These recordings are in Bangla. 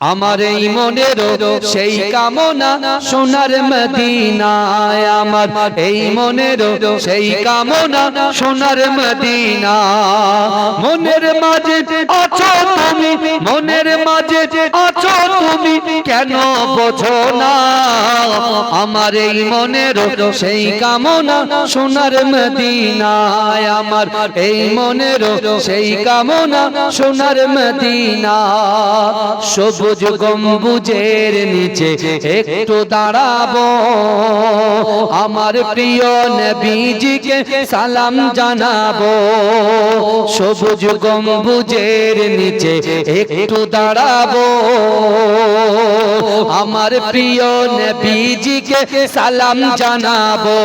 আমার এই মনেরও সেই কামনা সোনার মদিনায়, আমার এই মনেরও সেই কামনা সোনার মদিনা। মনের মাঝে আছো তুমি, মনের মাঝে আছো তুমি, কেন বোঝো না? আমার এই মনেরও সেই কামনা সোনার মদিনায়, আমার এই মনেরও সেই কামনা সোনার মদিনা। সবুজ গম্বুজের নিচে একটু দাঁড়াবো, আমার প্রিয় নবীজিকে সালাম জানাবো। সবুজ গম্বুজের নিচে একটু দাঁড়াবো, আমার প্রিয় নবীজিকে সালাম জানাবো।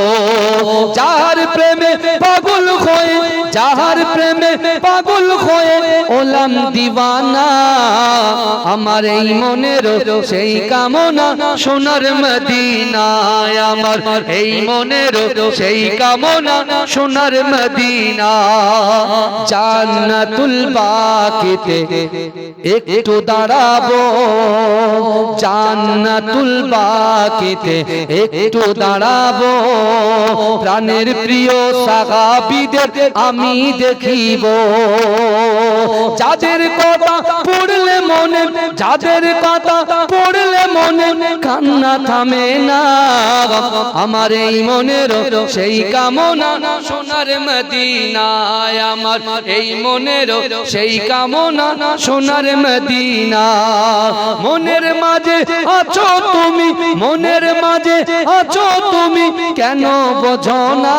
যার প্রেমে পাগল হয়ে, যার প্রেমে পাগল হয়ে ওলাম দিওয়ানা, আমার এই মনের সেই কামনা সোনার মদিনায়, আমার এই মনের সেই কামনা সোনার মদিনা। জান্নাতুল বাকিতে একটু দাঁড়াবো, জান্নাতুল বাকিতে একটু দাঁড়াবো, প্রাণের প্রিয় সাহাবীদের আমি দেখিব। যাদের কথা পড়লে মনে, যাদের কথা পড়লে মনে কান্না থামে না, আমার এই মনের সেই কামনা সোনার মদিনায়, আমার এই মনের সেই কামনা সোনার মদিনা। মনের মাঝে আছো তুমি, মনের মাঝে আছো তুমি, কেন বোঝো না?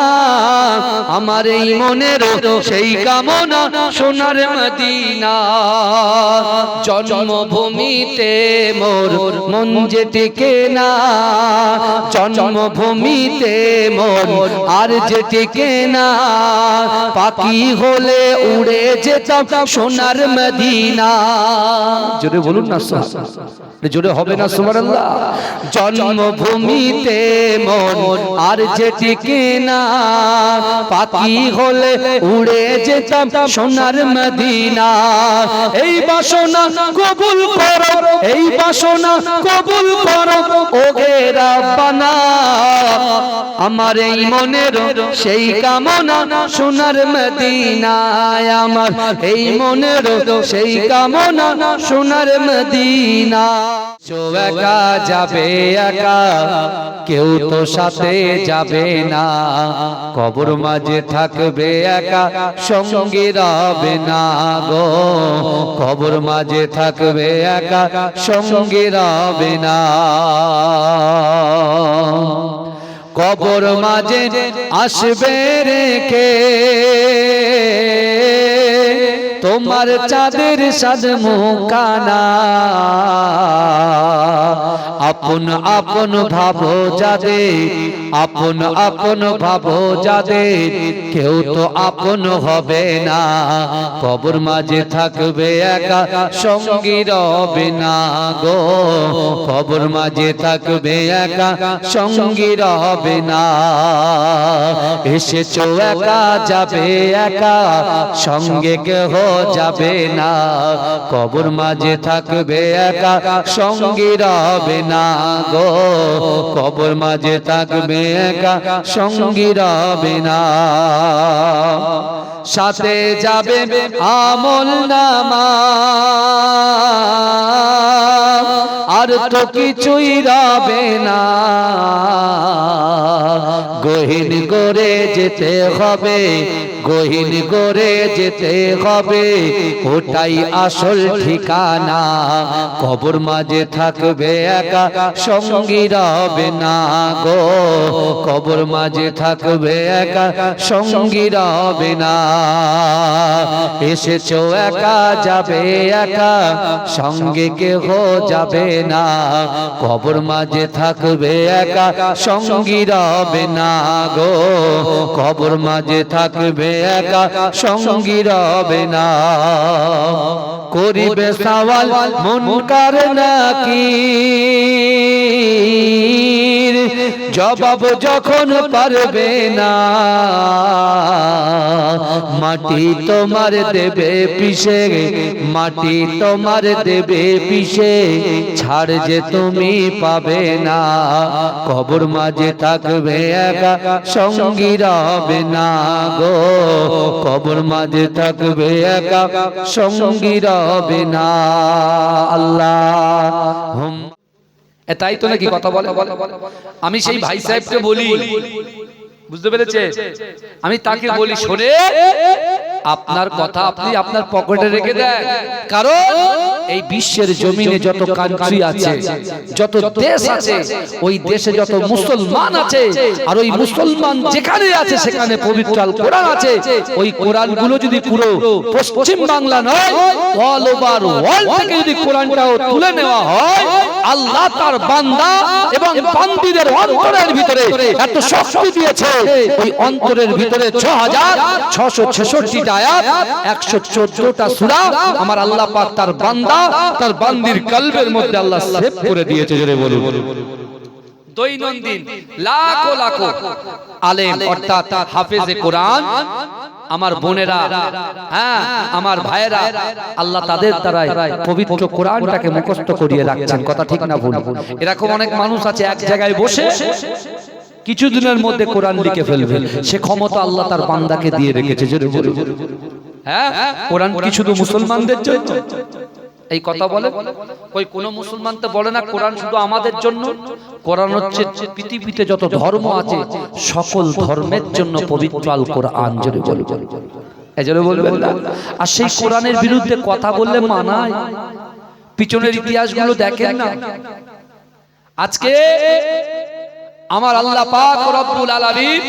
আমার এই মনের সেই কামনা সোনার মদিনা। জন্মভূমিতে মোর মন যে টিকে না, জন্মভূমিতে মোর আর যে টিকে না, পাখি হলে উড়ে যেতাম সোনার মদিনা। জোরে বলুন না, জোরে হবে না সুবহানাল্লাহ। জন্মভূমিতে মন আর যে টিকে না, পাখি হলে উড়ে যেতাম সোনার মদিনা। এই বাসনা কবুল করো, এই বাসনা কবুল করো ওগে রাব্বানা, আমার এই মনের সেই কামনা সোনার মদিনায়, আমার এই মনের সেই কামনা সোনার মদিনা। একা যাবে একা, কেউ তো সাথে যাবে না, কবর মাঝে থাকবে একা, সঙ্গী রবে না গো। কবর মাঝে থাকবে একা, সঙ্গী রবে না। কবর মাঝে আসবে রেখে তোমার চাঁদের সাদ মুখানা, আপন আপন ভাবো যাদের, আপন আপন ভাবো যাদের, কেউ তো আপন হবে না, কবর মাঝে থাকবে একা, সঙ্গী রবে না গো। কবর মাঝে থাকবে একা, সঙ্গী রবে না। এসেছো একা যাবে একা, সঙ্গে কেহ যাবে না, কবর মাঝে থাকবে একা, সঙ্গী রবে না গো। কবর মাঝে থাকবে একা, সঙ্গী রবে না। সাথে যাবে আমল নামা, আর তো কিছুই রবে না, গহীন করে যেতে হবে, গহীন করে যেতে হবে, ওটাই আসল ঠিকানা। কবর মাঝে থাকবে একা, সঙ্গী রবে না গো। কবর মাঝে থাকবে একা, সঙ্গী রবে না। এসেছো একা যাবে একা, সঙ্গে কেহ যাবে না, কবর মাঝে থাকবে একা, সঙ্গী রবে না গো। কবর মাঝে থাকবে একা, সঙ্গী রবে না। করিবে সওয়াল মুনকার নাকির, জবাব যখন পারবে না মাটি তোমার দেবে পিছে মাটি তোমার দেবে পিছে ছাড় যে তুমি পাবে না কবর মাঝে থাকবে একা সঙ্গী রবে না গো কবর মাঝে থাকবে একা সঙ্গী রবে না আল্লাহ তাই তো নাকি কথা বলে আমি সেই ভাই সাহেবকে বলি বুঝতে পেরেছে আমি তাকে বলি শোনে আপনার কথা আপনি আপনার পকেটে রেখে দেন কারণ এই বিশ্বের জমিনে যত কান্ট্রি আছে যত দেশ আছে ওই দেশে যত মুসলমান আছে আর ওই মুসলমান যেখানে আছে সেখানে পবিত্র আল কোরআন আছে ওই কোরআনগুলো যদি পুরো পশ্চিম বাংলা নয় অল ওভার ওয়ার্ল্ড থেকে যদি কোরআনটাও তুলে নেওয়া হয় আল্লাহ তার বান্দা এবং বান্দীদের অন্তরের ভিতরে এত শক্তি দিয়েছে ওই অন্তরের ভিতরে 6666টা আয়াত 114টা সূরা আমার আল্লাহ পাক তার বান্দা তার বান্দির কলবের মধ্যে আল্লাহ সেভ করে দিয়েছে জোরে বলুন দৈনন্দিন লাখো লাখো আলেম অর্থাৎ হাফেজে কোরআন আমার বোনেরা হ্যাঁ আমার ভাইয়েরা আল্লাহ তাদের দ্বারাই পবিত্র কোরআনটাকে মুখস্থ করিয়ে রাখছেন কথা ঠিক না ভুল এরকম অনেক মানুষ আছে এক জায়গায় বসে কিছুদিনের মধ্যে কোরআন লিখে ফেলবে সে ক্ষমতা আল্লাহ তার বান্দাকে দিয়ে রেখেছে জোরে জোরে হ্যাঁ কোরআন কি শুধু মুসলমানদের জন্য এই কথা বলে কই কোন মুসলমান তো বলে না কোরআন শুধু আমাদের জন্য কোরআন হচ্ছে পৃথিবীতে যত ধর্ম আছে সকল ধর্মের জন্য পবিত্র আল কোরআন জোরে বলে এজন্য বলবেন না আর সেই কোরআনের বিরুদ্ধে কথা বললে মানায় পিছনের ইতিহাসগুলো দেখেন না আজকে আমার আল্লাহ পাক রব্বুল আলামিন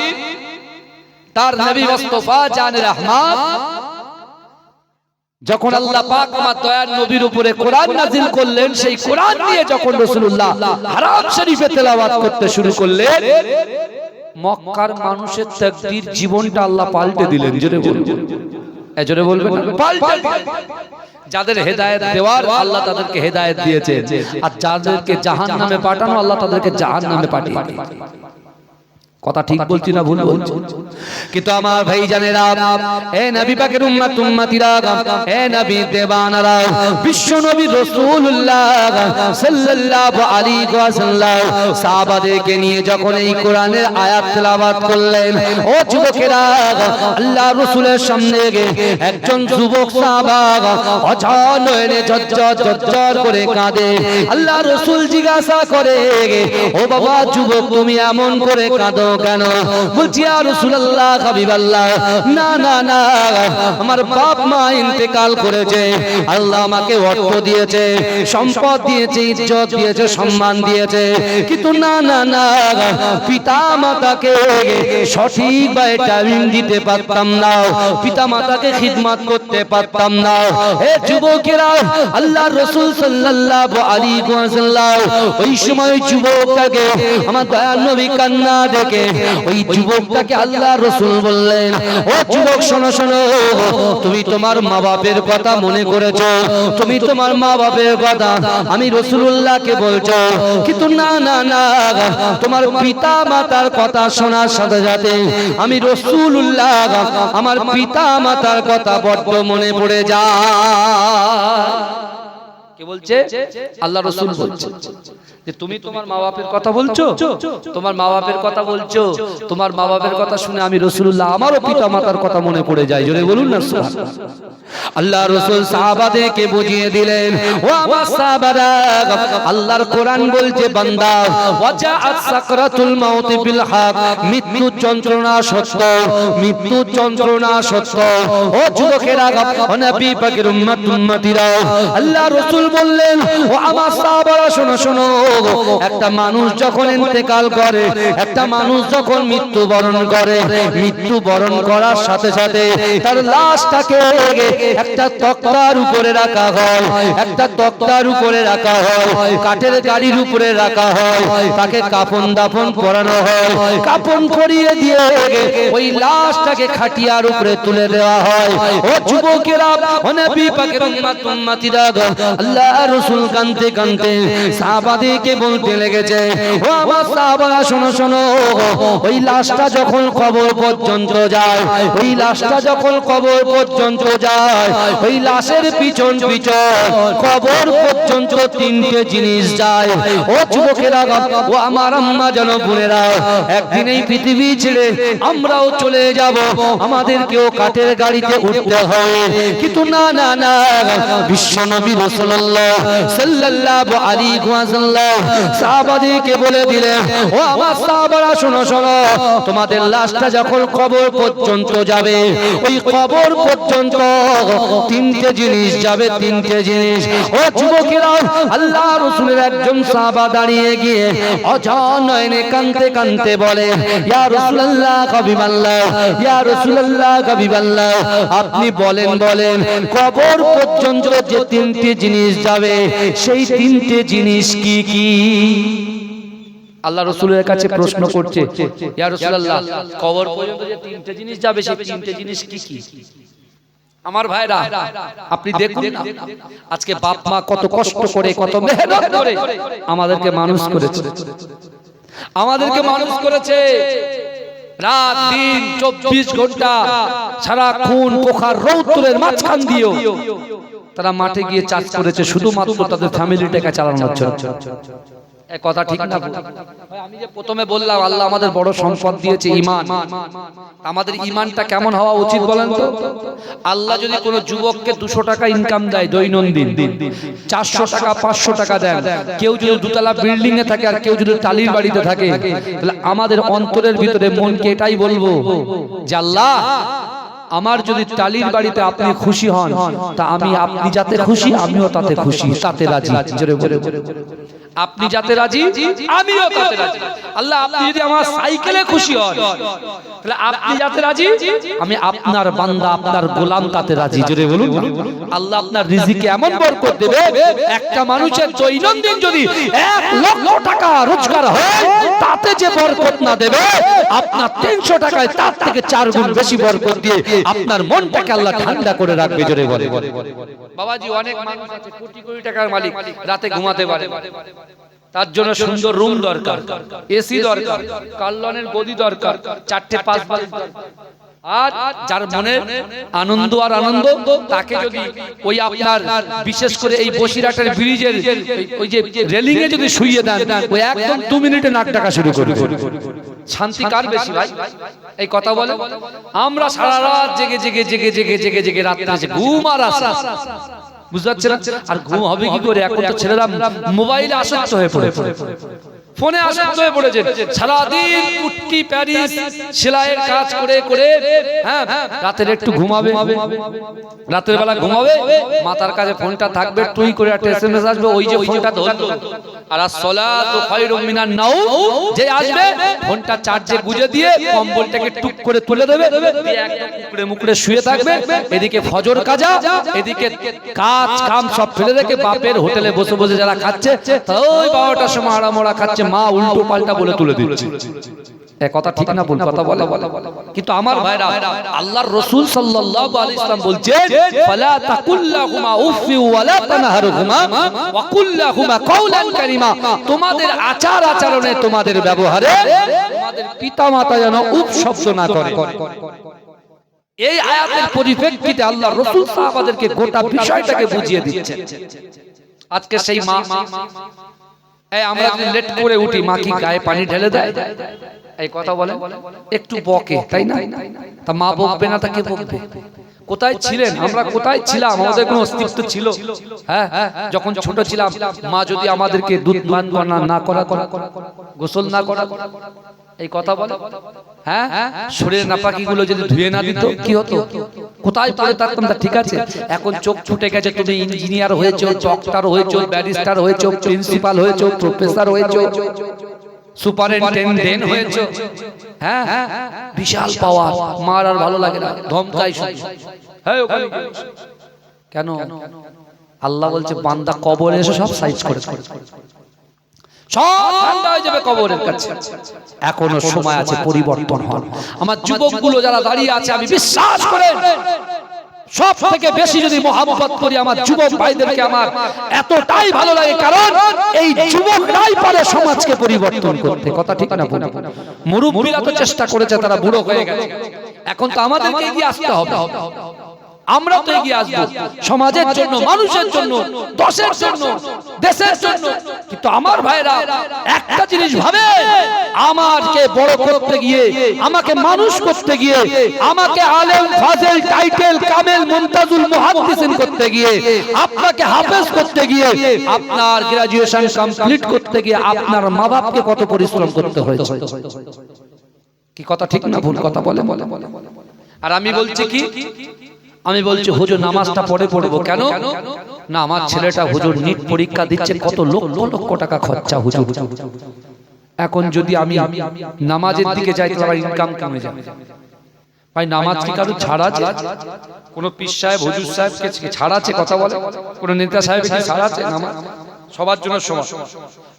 তার নবী মুস্তাফা জানে রহমান যখন আল্লাহ পাক আমার দয়ার নবীর উপরে কোরআন নাযিল করলেন সেই কোরআন দিয়ে যখন রাসূলুল্লাহ হারাম শরীফে তেলাওয়াত করতে শুরু করলেন মক্কার মানুষের তাকদীর জীবনটা আল্লাহ পাল্টে দিলেন জোরে বলুন এজন্য বলবেন পাল্টে যাদের হেদায়েত দেওয়ার আল্লাহ তাদেরকে হেদায়েত দিয়েছেন আর যাদেরকে জাহান্নামে পাঠানো আল্লাহ তাদেরকে জাহান্নামে পাঠিয়ে কথা ঠিক বলছি না ভুল বলছি কিন্তু আমার ভাই জানেরা এ নবী পাকের উম্মত উম্মতিরা এ নবী দেবানারা বিশ্ব নবী রাসূলুল্লাহ সাল্লাল্লাহু আলাইহি ওয়াসাল্লাম সাহাবাদেরকে নিয়ে যখন এই কোরআনের আয়াত তেলাওয়াত করলেন ও যুবকেরা আল্লাহ রাসূলের সামনে একজন যুবক সাহাবা অঝর নয়নে ঝরঝর করে কাঁদে আল্লাহ রাসূল জিজ্ঞাসা করে ও বাবা যুবক তুমি এমন করে কাঁদো কেন বলছি ইয়া রাসূলুল্লাহ হাবিবাল্লাহ না না না আমার বাপ মা ইন্তেকাল করেছে আল্লাহ আমাকে অর্থ দিয়েছে সম্পদ দিয়েছে ইজ্জত দিয়েছে সম্মান দিয়েছে কিন্তু না না না পিতা মাতাকে সঠিকভাবে টাইম দিতে পারতাম না পিতা মাতাকে খিদমত করতে পারতাম না হে যুবকেরা আল্লাহর রাসূল সাল্লাল্লাহু আলাইহি ওয়াসাল্লাম ওই সময় যুবকটাকে আমার দয়ার নবী কান্না দেখে ওই যুবকটাকে আল্লাহর রাসূল বললেন ও যুবক শোনো শোনো তুমি তোমার মা বাপের কথা মনে করেছো তুমি তোমার মা বাপের কথা আমি রাসূলুল্লাহকে বলছো কিন্তু না না না তোমার পিতা মাতার কথা শোনার সাথে সাথে আমি রাসূলুল্লাহ আমার পিতা মাতার কথা বড্ড মনে পড়ে যায় কে বলছে আল্লাহ রাসূল বলছে যে তুমি তোমার মা বাপের কথা বলছো তোমার মা বাপের কথা বলছো তোমার মা বাপের কথা শুনে আমি রাসূলুল্লাহ আমারও পিতা মাতার কথা মনে পড়ে যায় জোরে বলুন না সুবহানাল্লাহ আল্লাহ রাসূল সাহাবাদেরকে বুঝিয়ে দিলেন ও আমার সাহাবারা আল্লাহর কোরআন বলছে বান্দা ওয়াজাআত সাকরাতুল মাউত বিল হক মৃত্যু যন্ত্রণা সত্য মৃত্যু যন্ত্রণা সত্য ও যুবকেরা ও নবী পাকের উম্মত উম্মতিরা আল্লাহ রাসূল বললেন ও আমার সাহাবারা শোনো শোনো একটা মানুষ যখন ইন্তেকাল করে একটা মানুষ যখন মৃত্যুবরণ করে মৃত্যুবরণ করার সাথে সাথে তার লাশটাকে একটা তক্তার উপরে রাখা হয় একটা তক্তার উপরে রাখা হয় কাঠের গাড়ির উপরে রাখা হয় তাকে কাফন দাফন পরানো হয় কাফন পরিয়ে দিয়ে ওই লাশটাকে খাটিয়ার উপরে তুলে দেওয়া হয় ও যুবকেরা ও নবী পাকের উম্মত উম্মতিরা আল্লাহ রাসূল কাঁদতে কাঁদতে সাহাবাদেরকে বলতে লেগেছে, ও আমার সাহাবারা শোনো শোনো, ওই লাশটা যখন কবর পর্যন্ত যায়, ওই লাশটা যখন কবর পর্যন্ত যায়, ওই লাশের পিছন পিছন কবর পর্যন্ত তিনটে জিনিস যায়। ও যুবকেরা, ও আমার আম্মা জানো বোনেরা, একদিন এই পৃথিবী ছেড়ে আমরাও চলে যাব, আমাদেরকেও কাঠের গাড়িতে উঠতে হবে। কিন্তু না না না, বিশ্বনবী রাসূলুল্লাহ সাল্লাল্লাহু আলাইহি ওয়াসাল্লাম সাহাবাদেরকে বলে দিলেন, ও আমার সাহাবারা শোনো শোনো, তোমাদের লাশটা যখন কবর পর্যন্ত যাবে, ওই কবর পর্যন্ত তিনটে জিনিস যাবে, তিনটে জিনিস। ও যুবকেরা, আল্লাহ রাসূলের একজন সাহাবা দাঁড়িয়ে গিয়ে অঝর নয়নে কাঁদতে কাঁদতে বলে, ইয়া রাসূলুল্লাহ হাবিবাল্লাহ, ইয়া রাসূলুল্লাহ হাবিবাল্লাহ, আপনি বলেন বলেন কবর পর্যন্ত যে তিনটে জিনিস যাবে, সেই তিনটে জিনিস কি কি? আল্লাহ রাসূলের কাছে প্রশ্ন করছে, ইয়া রাসূলুল্লাহ, কবর পর্যন্ত যে তিনটে জিনিস যাবে, সেই তিনটে জিনিস কি কি? আমার ভাইরা, আপনি দেখুন না, আজকে বাপ মা কত কষ্ট করে, কত মেহনত করে আমাদেরকে মানুষ করেছে, আমাদেরকে মানুষ করেছে। রাত দিন 24 ঘন্টা সারাক্ষণ পোখার রৌদ্রের মাঝখান দিয়েও তারা মাঠে গিয়ে চাষ করেছে, শুধুমাত্র তাদের ফ্যামিলিটাকে চালানোর জন্য। এই কথা ঠিক না? ভাই, আমি যে প্রথমে বললাম আল্লাহ আমাদের বড় সম্পদ দিয়েছে ঈমান, আমাদের ঈমানটা কেমন হওয়া উচিত বলেন তো? আল্লাহ যদি কোনো যুবককে 200 টাকা ইনকাম দেয় দৈনন্দিন, 400 টাকা 500 টাকা দেন, কেউ যদি দুতলা বিল্ডিং এ থাকে আর কেউ যদি টালির বাড়িতে থাকে, তাহলে আমাদের অন্তরের ভিতরে মনকে এটাই বলবো যে আল্লাহ, আমার যদি টালির বাড়িতে আপনি খুশি হন, তা আমি আপনি যাতে খুশি আমিও তাতে খুশি, তাতে রাজি। জোরে বলে, আপনি যাতে রাজি আমিও তাতে রাজি। আল্লাহ, আপনি যদি আমার সাইকেলে খুশি হন, তাহলে আপনি যাতে রাজি আমি আপনার বান্দা, আপনার গোলাম তাতে রাজি। জোরে বলুন, আল্লাহ আপনার রিজিকে এমন বরকত দেবে, একটা মানুষের দৈনন্দিন যদি 1 লক্ষ টাকা রোজগার হয়, তাতে যে বরকত না দেবে, আপনার 300 টাকায় তার থেকে 4 গুণ বেশি বরকত দিয়ে আপনার মনটাকে আল্লাহ ঠান্ডা করে রাখবে। জোরে বলে, বাবাজি, অনেক মানুষ আছে কোটি কোটি টাকার মালিক, রাতে ঘুমাতে পারে, তার জন্য সুন্দর রুম দরকার, এসি দরকার, কাল্লনের গদি দরকার, 4টে 5 বালিশ দরকার। আর যার মনে আনন্দ আর আনন্দ, তাকে যদি ওই আপনার বিশেষ করে এই বসিরহাটের ব্রিজের ওই যে রেলিং এ যদি শুইয়ে দেন, ওই একদম 2 মিনিটে নাক ডাকা শুরু করে। শান্তি কার বেশি ভাই? এই কথা বলে। আমরা সারা রাত জেগে জেগে জেগে জেগে জেগে জেগে রাত্রে ঘুম আর আসা, বুঝতে পারছেন? আর ঘুম হবে কি করে? এখন তো ছেলেরা মোবাইলে আসক্ত হয়ে পড়ে, ফোনে আসক্ত হয়ে পড়েছে, সারাদিন কুট্টি প্যারিস সেলাইয়ের কাজ করে করে, হ্যাঁ, রাতের একটু ঘুমাবে, রাতের বেলা ঘুমাবে, মাথার কাছে ফোনটা থাকবে, টুই করে একটা এসএমএস আসবে, ওই যে ফোনটা ধরলো, আর আসসালাতু খায়রুম মিনান নাওম, যে আসবে ফোনটা চার্জে গুজে দিয়ে কম্বলটাকে টুক করে তুলে দেবে, একদম মুকড়ে মুকড়ে শুয়ে থাকবে। এদিকে ফজর কাজা, এদিকে কাজ কাম সব ফেলে রেখে বাপের হোটেলে বসে বসে যারা খাচ্ছে, ওই 12টার সময় আড়ামোড়া খাচ্ছে, মা উল্টো পাল্টা বলে তুলে দিচ্ছে। এই কথা ঠিক না ভুল? কথা বলে। কিন্তু আমার ভাইরা, আল্লাহর রাসূল সাল্লাল্লাহু আলাইহি ওয়াসাল্লাম বলছেন, ফালা তাকুল্লাহুমা উফি ওয়ালা তানহারহুমা ওয়া কুল্লাহুমা কাওলান কারীমা, তোমাদের আচার আচরণে, তোমাদের ব্যবহারে তোমাদের পিতামাতা যেন উফ শব্দ না করে। এই আয়াতের পরিপ্রেক্ষিতে আল্লাহর রাসূল সাহাবাদেরকে গোটা বিষয়টাকে বুঝিয়ে দিচ্ছেন। আজকে সেই মা, আমরা লেট করে উঠি, মা কি গায়ে পানি ঢেলে দেয়? এই কথা বলে, একটু বকে, তাই না? তা মা বকবে না, তাকে বকবে। কোথায় ছিলেন আমরা? কোথায় ছিলাম? আমাদের কোনো অস্তিত্ব ছিল? হ্যাঁ, যখন ছোট ছিলাম, মা যদি আমাদেরকে দুধ পান না করা, গোসল না করা, এই কথা বলে, হ্যাঁ, শরীরের নাপাকিগুলো যদি ধুয়ে না দিত, কি হতো? কোথায় পড়ে থাকতাম? ঠিক আছে, এখন চোখ ছুটে গেছে, তুমি ইঞ্জিনিয়ার হয়েছো, ডক্টর হয়েছো, ব্যারিস্টার হয়েছো, প্রিন্সিপাল হয়েছো, প্রফেসর হয়েছো, সুপারিনটেনডেন্ট হয়েছো, হ্যাঁ, বিশাল পাওয়ার। মার আর ভালো লাগে না, ধমকাই শুধু, হ্যাঁ ওখানে কেন? আল্লাহ বলছে, বান্দা কবরে এসে সব সাইজ করে সব ঠান্ডা হয়ে যাবে কবরের কাছে। এখনো সময় আছে, পরিবর্তন হন। আমার যুবকগুলো যারা দাঁড়িয়ে আছে, আমি বিশ্বাস করে সব থেকে বেশি যদি মহব্বত করি আমার যুবক ভাইদেরকে, আমার এতটাই ভালো লাগে, কারণ এই যুবকরাই পারে সমাজকে পরিবর্তন করতে। কথা ঠিক না? মুরব্বিরা তো চেষ্টা করেছে, তারা বুড়ো হয়ে গেছে, এখন তো আমাদেরকে এগিয়ে আসতে হবে। আমরা তো এগিয়ে আসবো সমাজের জন্য, মানুষের জন্য, দেশের জন্য, দেশের জন্য। কিন্তু আমার ভাইরা একটা জিনিস ভাবে, আমাকে বড় করতে গিয়ে, আমাকে মানুষ করতে গিয়ে, আমাকে আলেম ফাজেল টাইটেল কামেল মুমতাজুল মুহাদ্দিসিন করতে গিয়ে, আপনাকে হাফেজ করতে গিয়ে, আপনার গ্রাজুয়েশন কমপ্লিট করতে গিয়ে আপনার মা বাপকে কত পরিশ্রম করতে হয়েছে। কি কথা ঠিক না ভুল কথা বলে? আর আমি বলছি কি, আমি বলছি হুজুর নামাজটা পড়ে পড়বো কেন না, আমার ছেলেটা হুজুর নিট পরীক্ষা দিচ্ছে, কত লক্ষ লক্ষ টাকা খরচা হুজুর। এখন যদি আমি নামাজের দিকে যাই তাহলে আমার ইনকাম কমে যাবে। ভাই নামাজ কি কারো ছাড়া আছে? কোন পীর সাহেব হুজুর সাহেবকে ছাড়া আছে? কথা বলে কোন নেতা সাহেবের কি ছাড়া আছে? নামাজ সবার জন্য সমান।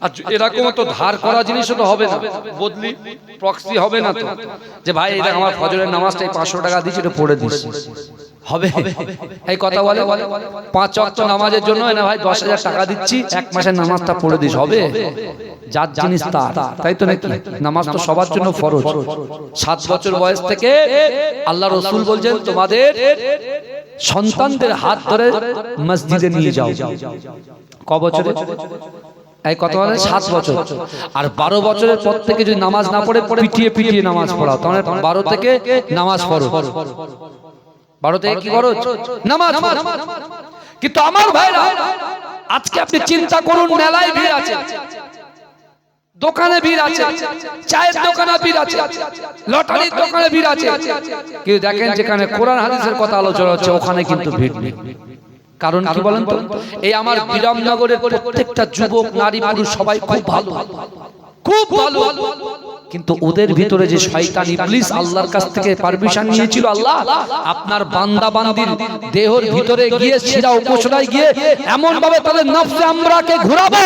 আর এরকম তো ধার করা জিনিসও তো হবে না, বদলি প্রক্সি হবে না তো, যে ভাই এটা আমার ফজরের নামাজটাই 500 টাকা দিচ্ছি, এটা পড়ে দিস, হবে? এই কথা বলে 5 ওয়াক্ত নামাজের জন্য না ভাই 10,000 টাকা দিচ্ছি, এক মাসের নামাজটা পড়ে দিস, হবে? যার জিনিস তার, তাই তো নাকি? নামাজ তো সবার জন্য ফরজ। 7 বছর বয়স থেকে আল্লাহ রাসূল বলছেন তোমাদের সন্তানদের হাত ধরে মসজিদে নিয়ে যাও। ক বছরে? এই কথা বলে 7 বছর। আর 12 বছরের পর থেকে যদি নামাজ না পড়ে পিটিয়ে পিটিয়ে নামাজ পড়াও, তাহলে 12 থেকে নামাজ পড়ো। 12 থেকে কি করো? নামাজ। কিন্তু আমার ভাইরা আজকে আপনি চিন্তা করুন, মেলায় ভিড় আছে, দোকানে ভিড় আছে, চায়ের দোকানে ভিড় আছে, লটারির দোকানে ভিড় আছে, কিন্তু দেখেন যেখানে কোরআন হাদিসের কথা আলোচনা হচ্ছে ওখানে কিন্তু ভিড় নেই। কারণ কি বলেন তো? এই আমার বিরামনগরের প্রত্যেকটা যুবক নারী পুরুষ সবাই খুব ভালো, খুব ভালো, কিন্তু ওদের ভিতরে যে শয়তান ইবলিস আল্লাহর কাছ থেকে পারমিশন নিয়েছিল, আল্লাহ আপনার বান্দা বান্দির দেহের ভিতরে গিয়ে শিরা উপশরায় গিয়ে এমন ভাবে তাদের নফসে আমরাকে ঘোরাবো,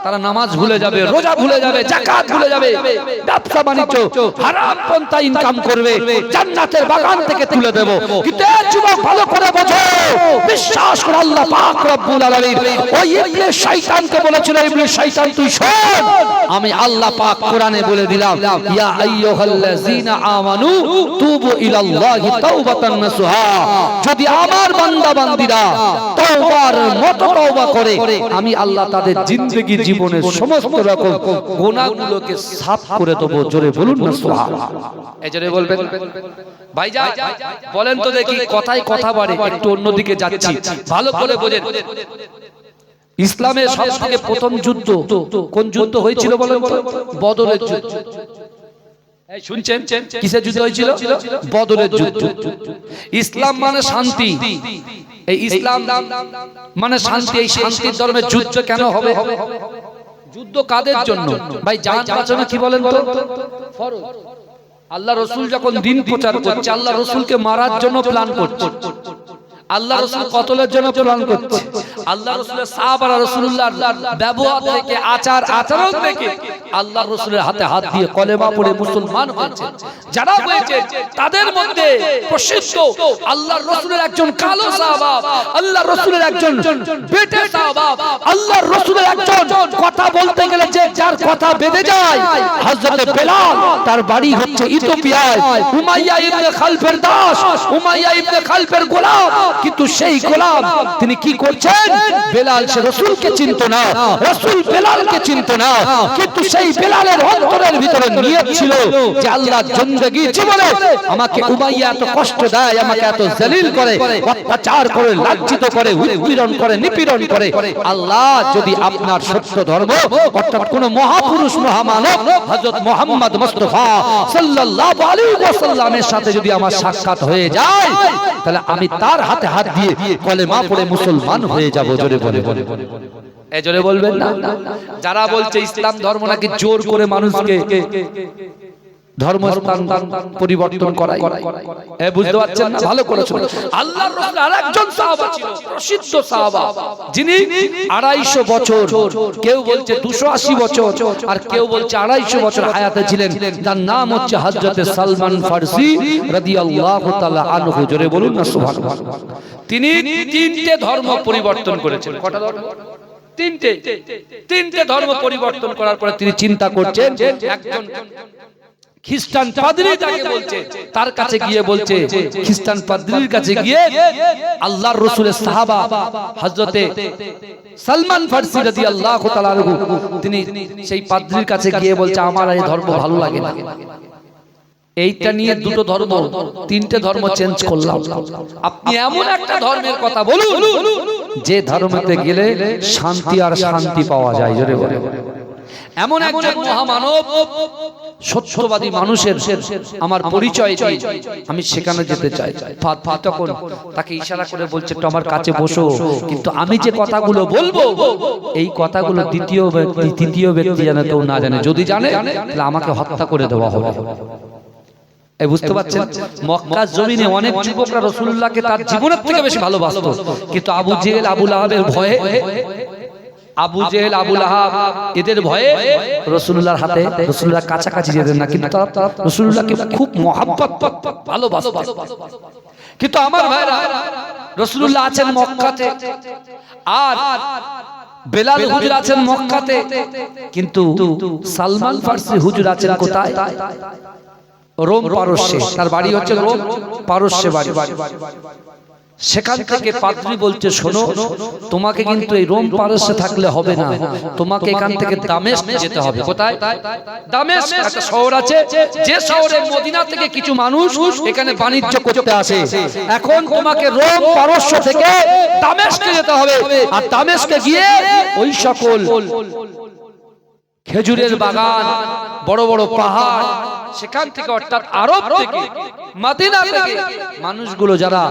তারা নামাজ ভুলে যাবে, রোজা ভুলে যাবে, যাকাত ভুলে যাবে, ব্যবসা বাণিজ্য হারাম পন্থা ইনকাম করবে, জান্নাতের বাগান থেকে তুলে দেব। কিন্তু এই যুবক ভালো করে বোঝো, বিশ্বাস করে আল্লাহ পাক রব্বুল আলামিন ওই ইবলিস শয়তানকে বলেছিল, ইবলিস শয়তান তুই শোন, আমি আল্লাহ পাক কোরআনে বলে দিলাম, ইয়া আইয়ুহাল্লাযীনা আমানু তুবু ইলাল্লাহি তাওবাতান নাসুহা, যদি আমার বান্দা বান্দীরা তওবার মত তওবা করে, আমি আল্লাহ তাদের জিন্দেগি জীবনের সমস্ত রকম গুনাহগুলোকে সাফ করে দেব। জোরে বলুন না সুবহানাল্লাহ। এই জোরে বলবেন ভাইজান, বলেন তো দেখি, কথাই কথা বাড়ে, একটু অন্যদিকে যাচ্ছি, ভালো করে বোঝেন। ইসলামের সবথেকে প্রথম যুদ্ধ কোন যুদ্ধ হয়েছিল বলেন তো? বদরের যুদ্ধ। এই শুনছেন কিসের যুদ্ধ হয়েছিল? বদরের যুদ্ধ। ইসলাম মানে শান্তি, এই ইসলাম মানে শান্তি, এই শান্তির ধর্মের যুদ্ধ কেন হবে? যুদ্ধ কাদের জন্য? ভাই জান বাঁচানো কি বলেন তো ফরজ। আল্লাহ রাসূল যখন দিন প্রচার করছে, আল্লাহ রাসূলকে মারার জন্য প্ল্যান করছে, আল্লাহ রাসূল কতলের জন্য প্ল্যান করছে, আল্লাহ রাসূলের সাহাবারা রাসূলুল্লাহর ব্যবহার থেকে, আচার আচরণ থেকে আল্লাহ রাসূলের হাতে হাত দিয়ে কলেমা পড়ে মুসলমান হয়েছে। যারা হয়েছে তাদের মধ্যে প্রসিদ্ধ আল্লাহর রাসূলের একজন কালো সাহাবা, আল্লাহর রাসূলের একজন বেটে সাহাবা, আল্লাহর রাসূলের একজন কথা বলতে গেলে যে যার কথা বেঁধে যায়, হযরত বেলাল, তার বাড়ি হচ্ছে ইথিওপিয়ায়, উমাইয়া ইবনে খালফের দাস, উমাইয়া ইবনে খালফের গোলাম। কিন্তু সেই গোলাম তিনি কি করছেন? বেলাল সে রাসূলকে চিনতো না, রাসূল বেলালকে চিনতো না, কিন্তু সেই বেলালের অন্তরের ভিতরে নিয়ত ছিল যে আল্লাহ জিন্দেগি জীবনে আমাকে উমাইয়া এত কষ্ট দেয়, আমাকে এত জলিল করে, অত্যাচার করে, লাঞ্ছিত করে, উৎপীড়ন করে, নিপীড়ন করে, আল্লাহ যদি আপনার সত্য ধর্ম অর্থাৎ কোন মহাপুরুষ মহামানব হযরত মুহাম্মদ মুস্তাফা সাল্লাল্লাহু আলাইহি ওয়াসাল্লামের সাথে যদি আমার সাক্ষাৎ হয়ে যায়, তাহলে আমি তার হাতে হাত দিয়ে কলেমা পড়ে মুসলমান হয়ে যাব। জোরে বলে এই জোরে বলবেন না? যারা বলছে ইসলাম ধর্ম নাকি জোর করে মানুষকে ধর্মস্থান পরিবর্তন করাই। বুঝতে পারছেন না? ভালো করে শুনুন। আল্লাহর রাসূল আরেকজন সাহাবা ছিল, প্রসিদ্ধ সাহাবা, যিনি 250 বছর, কেউ বলছে 280 বছর, আর কেউ বলছে 250 বছর হায়াতে ছিলেন। তার নাম হচ্ছে হযরত সালমান ফারসি রাদিয়াল্লাহু তাআলা আনহু। জোরে বলুন না সুবহানাল্লাহ। তিনি তিনটে ধর্ম পরিবর্তন করেছেন। কটা ধর্ম? তিনটে ধর্ম পরিবর্তন করার পরে তিনি চিন্তা করছেন, একজন খ্রিস্টান পাদ্রী তাকে বলছে, তার কাছে গিয়ে বলছে, খ্রিস্টান পাদ্রীর কাছে গিয়ে আল্লাহর রাসূলের সাহাবা হযরতে সালমান ফারসি রাদিয়াল্লাহু তাআলা আনহু, তিনি সেই পাদ্রীর কাছে গিয়ে বলছে, আমার এই ধর্ম ভালো লাগে না, এইটা নিয়ে দুটো ধর্ম, তিনটে ধর্ম চেঞ্জ করলাম, আপনি এমন একটা ধর্মের কথা বলুন যে ধর্মেতে গেলে শান্তি আর শান্তি পাওয়া যায়। জোরে বলে। এমন একজন মহামানব, সত্যবাদী মানুষের আমার পরিচয় দিই, আমি সেখানে যেতে চাই। তখন তাকে ইশারা করে বলছে, একটু আমার কাছে বসো, কিন্তু আমি যে কথাগুলো বলবো এই কথাগুলো দ্বিতীয় ব্যক্তি তৃতীয় ব্যক্তি যেন কেউ না জানে, যদি জানে তাহলে আমাকে হত্যা করে দেওয়া হবে। এই বুঝতে পারছেন? মক্কার জমিনে অনেক যুবকরা রাসূলুল্লাহকে তার জীবনের থেকে বেশি ভালোবাসতো, কিন্তু আবু জেহেল আবু লাহাবের ভয়ে, আবু জেহেল আবু লাহাব এদের ভয়ে রাসূলুল্লাহর হাতে, রাসূলুল্লাহর কাছাকাছি যেতেন না, কিন্তু তারা রাসূলুল্লাহকে খুব মহব্বত ভালোবাসতো। কিন্তু আমার ভাইরা, রাসূলুল্লাহ আছেন মক্কাতে, আর বেলাল হুজুর আছেন মক্কাতে, কিন্তু সালমান ফারসি হুজুর আছেন কোথায়? রোম পারস্যে। তার বাড়ি হচ্ছে রোম পারস্যে বাড়ি। সেখান থেকে পাদ্রী বলছে, শোনো, তোমাকে কিন্তু এই রোম পারস্যে থাকলে হবে না, তোমাকে এখান থেকে দামেস্ক যেতে হবে। কোথায়? দামেস্ক একটা শহর আছে, যে শহরে মদিনা থেকে কিছু মানুষ এখানে বাণিজ্য করতে আসে। এখন তোমাকে রোম পারস্য থেকে দামেস্কে যেতে হবে, আর দামেস্কে গিয়ে ওই সকল খেজুরের বাগান, বড় বড় পাহাড়, সেখান থেকে অর্থাৎ আরব থেকে, মদিনা থেকে মানুষগুলো যারা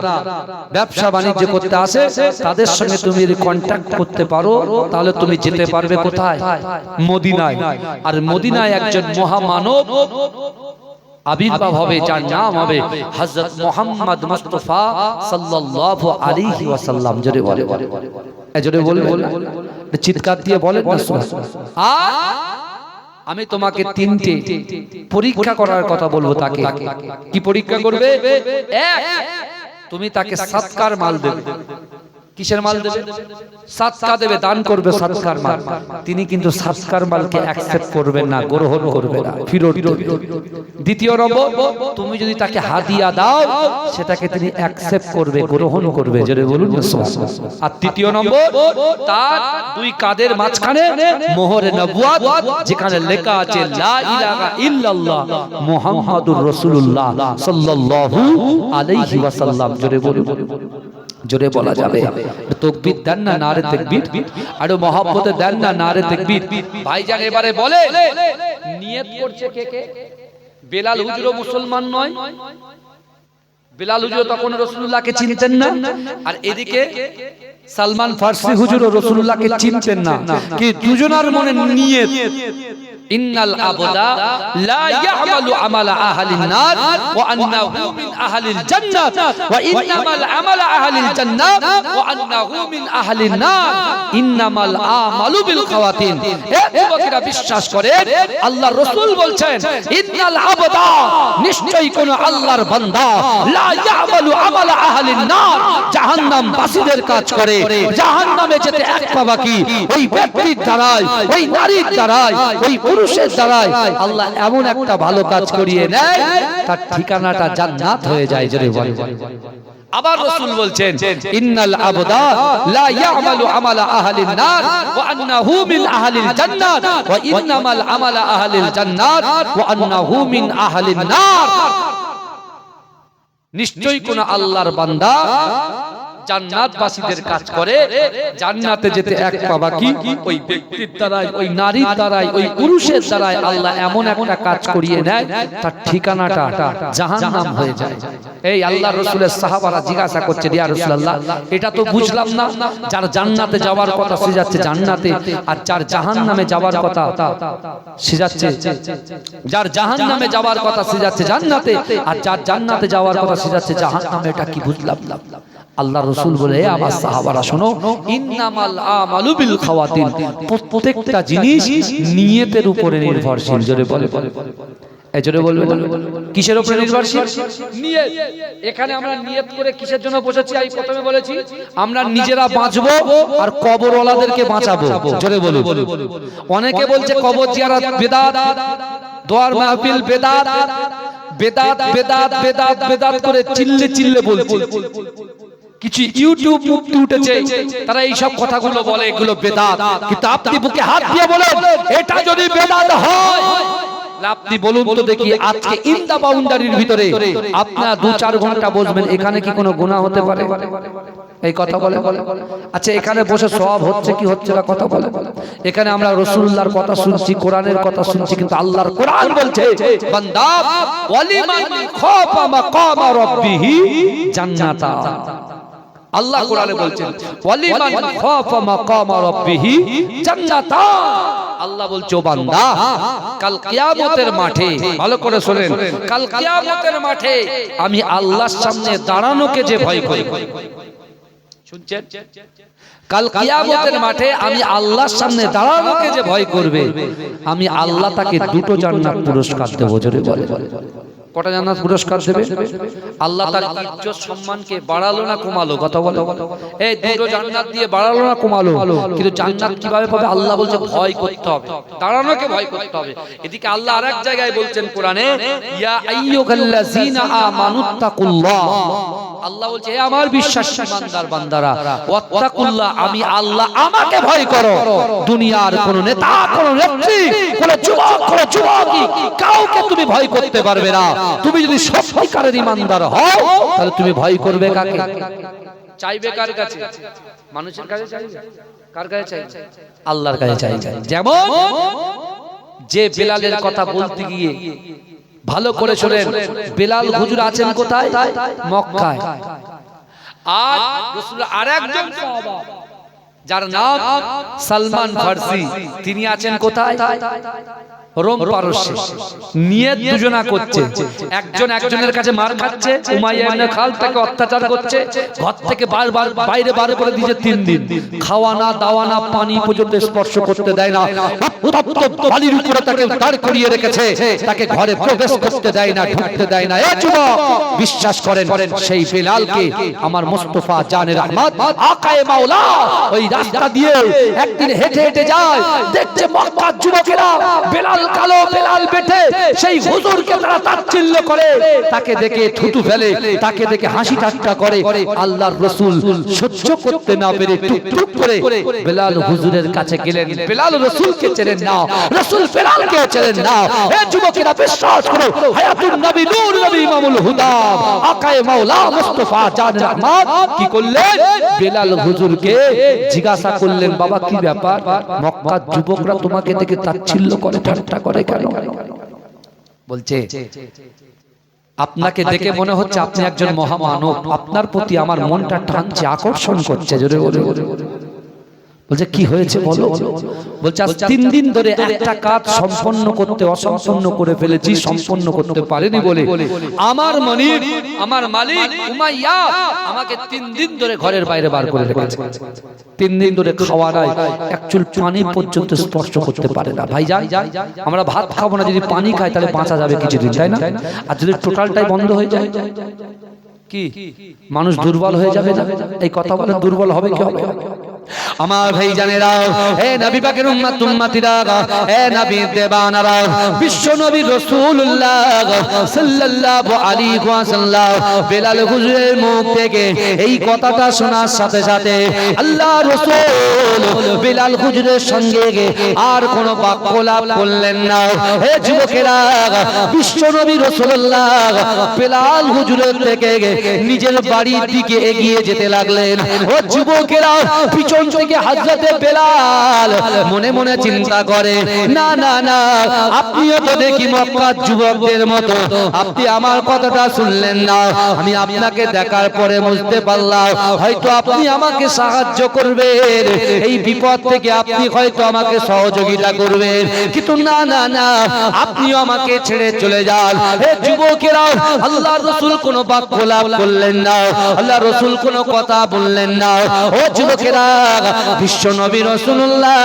ব্যবসা বাণিজ্য করতে আসে তাদের সঙ্গে তুমি যদি কন্টাক্ট করতে পারো তাহলে তুমি যেতে পারবে কোথায়? মদিনায়। আর মদিনায় একজন মহামানব আবির্ভাব হবে, যার নাম হবে হযরত মুহাম্মদ মুস্তাফা সাল্লাল্লাহু আলাইহি ওয়াসাল্লাম। জোরে বলে, জোরে বলবেন, চিৎকার দিয়ে বলেন না সুবহানাল্লাহ। আমি তোমাকে তিনটে পরীক্ষা করার কথা বলবো। তাকে কি পরীক্ষা করবে? এক, তুমি তাকে সৎকার মাল দেবে। কিসের মাল দেবে? সৎকা দেবে, দান করবে সৎকার মাল। তিনি কিন্তু সৎকার মালকে অ্যাকসেপ্ট করবেন না, গ্রহণ করবে না, ফিরত দেবে। দ্বিতীয় নম্বর, তুমি যদি তাকে হাদিয়া দাও সেটাকে তিনি অ্যাকসেপ্ট করবে, গ্রহণ করবে। জোরে বলুন সুবহানাল্লাহ। আর তৃতীয় নম্বর, তার দুই কাঁধের মাঝখানে মোহরে নবুয়ত, যেখানে লেখা আছে লা ইলাহা ইল্লাল্লাহ মুহাম্মাদুর রাসূলুল্লাহ সাল্লাল্লাহু আলাইহি ওয়াসাল্লাম। জোরে বলুন, জোরে বলা যাবে। তাকবীর দেন না, নারে তাকবীর। আর মহব্বতে দেন না, নারে তাকবীর। ভাইজান এবারে বলে, নিয়ত করছে কে কে? বেলাল হুজুরও মুসলমান নয়, বেলাল হুজুর তখন রাসূলুল্লাহকে চিনতেন না, আর এদিকে সালমান ফারসি হুজুরও রাসূলুল্লাহকে চিনতেন না। কি দুজনের মনে নিয়ত, ইন্নাল আবদা লা ইয়ামালু আমালা আহলিন নার ওয়া আন্নাহু মিন আহলিল জান্নাত ওয়া ইন্নামাল আমালা আহলিল জান্নাত ওয়া আন্নাহু মিন আহলিন নার ইন্নামাল আমালু বিল খাওয়াতিন। এ যুবকেরা বিশ্বাস করে, আল্লাহর রাসূল বলছেন, ইন্নাল আবদা, নিশ্চয়ই কোন আল্লাহর বান্দা, লা ইয়ামালু আমালা আহলিন নার, জাহান্নাম বাসীদের কাজ করে, জাহান্নামে যেতে এক পা বাকি, ওই ব্যক্তির দ্বারাই, ওই নারীর দ্বারাই, ওই পুরুষের দ্বারাই আল্লাহ এমন একটা ভালো কাজ করিয়ে দেয়, তার ঠিকানাটা জান্নাত হয়ে যায়। জোরে বলে। আবার রাসূল বলছেন, ইন্নাল আবদা লা ইয়ামালু আমালা আহলিন নার ওয়া আন্নাহু মিন আহলিল জান্নাত ওয়া ইন্নামাল আমালা আহলিল জান্নাত ওয়া আন্নাহু মিন আহলিন নার। নিশ্চয়ই কোন আল্লাহর বান্দা জান্নাতবাসীদের কাজ করে জান্নাতে যেতে এক পা বাকি ওই ব্যক্তির দ্বারাই ওই নারীর দ্বারাই ওই পুরুষের দ্বারাই আল্লাহ এমন একটা কাজ করিয়ে নেয় তার ঠিকানাটা জাহান্নাম হয়ে যায়। এই আল্লাহ রাসূলের সাহাবারা জিজ্ঞাসা করছে ইয়া রাসূলুল্লাহ এটা তো বুঝলাম না, যার জান্নাতে যাওয়ার কথা সে যাচ্ছে জান্নাতে, আর যার জাহান্নামে যাওয়ার কথা সে যাচ্ছে, যার জাহান্নামে যাওয়ার কথা সে যাচ্ছে জান্নাতে, আর যার জান্নাতে যাওয়ার কথা সে যাচ্ছে জাহান্নামে, এটা কি বুঝলাম না। আল্লাহ রাসূল বলে আমার সাহাবারা শোনো, ইন্নামাল আমালু বিল খাওয়াতিন, প্রত্যেকটা জিনিস নিয়তের উপরে নির্ভরশীল। জোরে বলে জোরে বলবে কিসের উপরে নির্ভরশীল? নিয়ত। এখানে আমরা নিয়ত করে কিসের জন্য বসেছি? আমি প্রথমে বলেছি আমরা নিজেরা বাঁচবো আর কবরওয়ালাদেরকে বাঁচাবো। জোরে বলুন। অনেকে বলছে কবর জিয়ারত বেদাত, দোয়ার মাহফিল বেদাত, বেদাত বেদাত বেদাত বেদাত করে চিল্লে চিল্লে বলছে। কিছু ইউটিউব মুফতি উঠেছে তারা এই সব কথাগুলো বলে এগুলো বেদাত, কিন্তু আপনি বুকে হাত দিয়ে বলেন এটা যদি বেদাত হয় আপনি বলুন তো দেখি আজকে ইন দা বাউন্ডারির ভিতরে আপনারা 2-4 ঘন্টা বসবেন, এখানে কি কোনো গুনাহ হতে পারে? এই কথা বলে। আচ্ছা এখানে বসে সওয়াব হচ্ছে কি হচ্ছে না কথা বলে। এখানে আমরা রাসূলুল্লাহর কথা শুনছি, কোরআনের কথা শুনছি, কিন্তু আল্লাহর কোরআন বলছে বান্দা ওয়ালিমান খাফা মাকাম রাব্বিহি জান্নাতা। আল্লাহ কোরআনে বলছেন ওয়ালিমান খাফা মাকাম রাব্বিহি জান্নাতা। আল্লাহ বলছে ও বান্দা কাল কিয়ামতের মাঠে, ভালো করে শুনেন, কাল কিয়ামতের মাঠে আমি আল্লাহর সামনে দাঁড়ানোকে যে ভয় করি, শুনছেন? কাল কিয়ামতের মাঠে আমি আল্লাহর সামনে দাঁড়ানোকে যে ভয় করবে আমি আল্লাহ তাকে 2টো জান্নাত পুরস্কার দেব। জোরে বলে কটা জান্নাত পুরস্কার দেবে? আল্লাহ তার ইজ্জত সম্মানকে বাড়ালো না কমালো? কথা বলে এই 2টো জান্নাত দিয়ে বাড়ালো না কমালো? কিন্তু জান্নাত কিভাবে পাবে? আল্লাহ বলছে ভয় করতে হবে, দাঁড়ানোকে ভয় করতে হবে। এদিকে আল্লাহ আরেক জায়গায় বলছেন কোরআনে ইয়া আইয়ুহাল্লাযীনা আমানুত্তাকুল্লাহ, আল্লাহ বলছে হে আমার বিশ্বাসী ইমানদার বান্দারা ওয়াত্তাকুল্লাহ, আমি আল্লাহ আমাকে ভয় করো। দুনিয়ার কোন নেতা, কোন নেত্রী, কোন যুবক, কোন যুবতী কাউকে তুমি ভয় করতে পারবে না। তুমি যদি সত্যিকারের ইমানদার হও তাহলে তুমি ভয় করবে কাকে? চাইবে কার কাছে? মানুষের কাছে চাইবে? কার কাছে চাইবে? আল্লাহর কাছে চাইবে। যেমন যে বেলালের কথা বলতে গিয়ে ভালো করে শুনেন, বেলাল হুজুর আছেন কোথায়? মক্কায়। আর রাসূল আরেকজন সাহাবা যার নাম সালমান ফারসি, তিনি আছেন কোথায়? রোম পারস্যে। নিয়ত দুজনা করছে, একজন একজনের কাছে মার খাচ্ছে, উমাইয়া ইবনে খালদ তাকে অত্যাচার করছে, ঘর থেকে বারবার বাইরে বার করে দিয়েছে 3 দিন, খাওয়া না দাওয়া না পানি পর্যন্ত স্পর্শ করতে দেয় না, উত্তপ্ত বালির উপরে তাকে দাঁড় করিয়ে রেখেছে, তাকে ঘরে প্রবেশ করতে দেয় না, ঢুকতে দেয় না। এ যুবক বিশ্বাস করেন সেই বেলালকে আমার মুস্তাফা জানে রহমত আকায়ে মাওলা ওই রাস্তা দিয়ে একদিন হেঁটে হেঁটে যায়, দেখছে মক্কার যুবকেরা বেলাল কালো, বেলাল বেটে সেই হুজুরকে তারা তাচ্ছিল্য করে, তাকে দেখে থুতু ফেলে, তাকে দেখে হাসি ঠাট্টা করে। আল্লাহর রাসূল সহ্য করতে না পেরে টুক টুক করে বেলাল হুজুরের কাছে গেলেন। বেলাল রাসূলকে চেনেন না, রাসূল বেলালকে চেনেন না। এ যুবকেরা বিশ্বাস করো, হায়াতুন নবী, নূর নবী, ইমামুল হুদা, আকায়ে মাওলা মুস্তাফা জান রহমত কি করলেন? বেলাল হুজুরকে জিজ্ঞাসা করলেন, বাবা কি ব্যাপার? মক্কার যুবকরা তোমাকে দেখে তাচ্ছিল্য করে, ঠাট্টা করে কেন? বলছে আপনাকে দেখে মনে হচ্ছে আপনি একজন মহামানব, আপনার প্রতি আমার মনটা টানছে, আকর্ষণ করছে। জোরে বলে বলছে কি হয়েছে বলো? বলছে আজ 3 দিন ধরে একটা কাজ সম্পন্ন করতে অসম্পন্ন করে ফেলেছি, সম্পন্ন করতে পারিনি বলে আমার মালিক উমাইয়া আমাকে 3 দিন ধরে ঘরের বাইরে বার করে রেখেছে। 3 দিন ধরে খাওয়া নাই, একচুল পানি পর্যন্ত স্পর্শ করতে পারে না। ভাইজান আমরা ভাত খাবো না, যদি পানি খাই তাহলে বাঁচা যাবে কিছুদিন, তাই না? আর যদি টোটালটাই বন্ধ হয়ে যায় কি মানুষ দুর্বল হয়ে যাবে না? এই কথা বলে দুর্বল হবে কি হবে? আমার ভাই জানেরা, হে নবী পাকের উম্মত উম্মতিরা, হে নবী দেবানারা, বিশ্ব নবী রাসূলুল্লাহ সাল্লাল্লাহু আলাইহি ওয়াসাল্লাম বেলাল হুজুরের মুখ থেকে এই কথাটা শোনার সাথে সাথে আল্লাহ রাসূল বেলাল হুজুরের সঙ্গে আর কোনো বাক্য লাভ করলেন না। হে যুবকেরা, বিশ্ব নবী রাসূলুল্লাহ বেলাল হুজুরের থেকে নিজের বাড়ির দিকে এগিয়ে যেতে লাগলেন। ও যুবকেরা, পিছন থেকে হযরতে বেলাল মনে মনে চিন্তা করে, না না না, আপনিও তো দেখি মক্কার যুবকদের মতো, আপনি আমার কথাটা শুনলেন না। আমি আপনাকে দেখার পরে বুঝতে পারলাম হয়তো আপনি আমাকে সাহায্য করবেন, এই বিপদ থেকে আপনি হয়তো আমাকে সহযোগিতা করবেন, কিন্তু না না না, আপনিও আমাকে ছেড়ে চলে যান। হে যুবকেরা, আল্লাহর রাসূল কোনো বাক্য লাভ করলেন না, আল্লাহর রাসূল কোনো কথা বললেন না। ও যুবকেরা, বিশ্ব নবী রাসূলুল্লাহ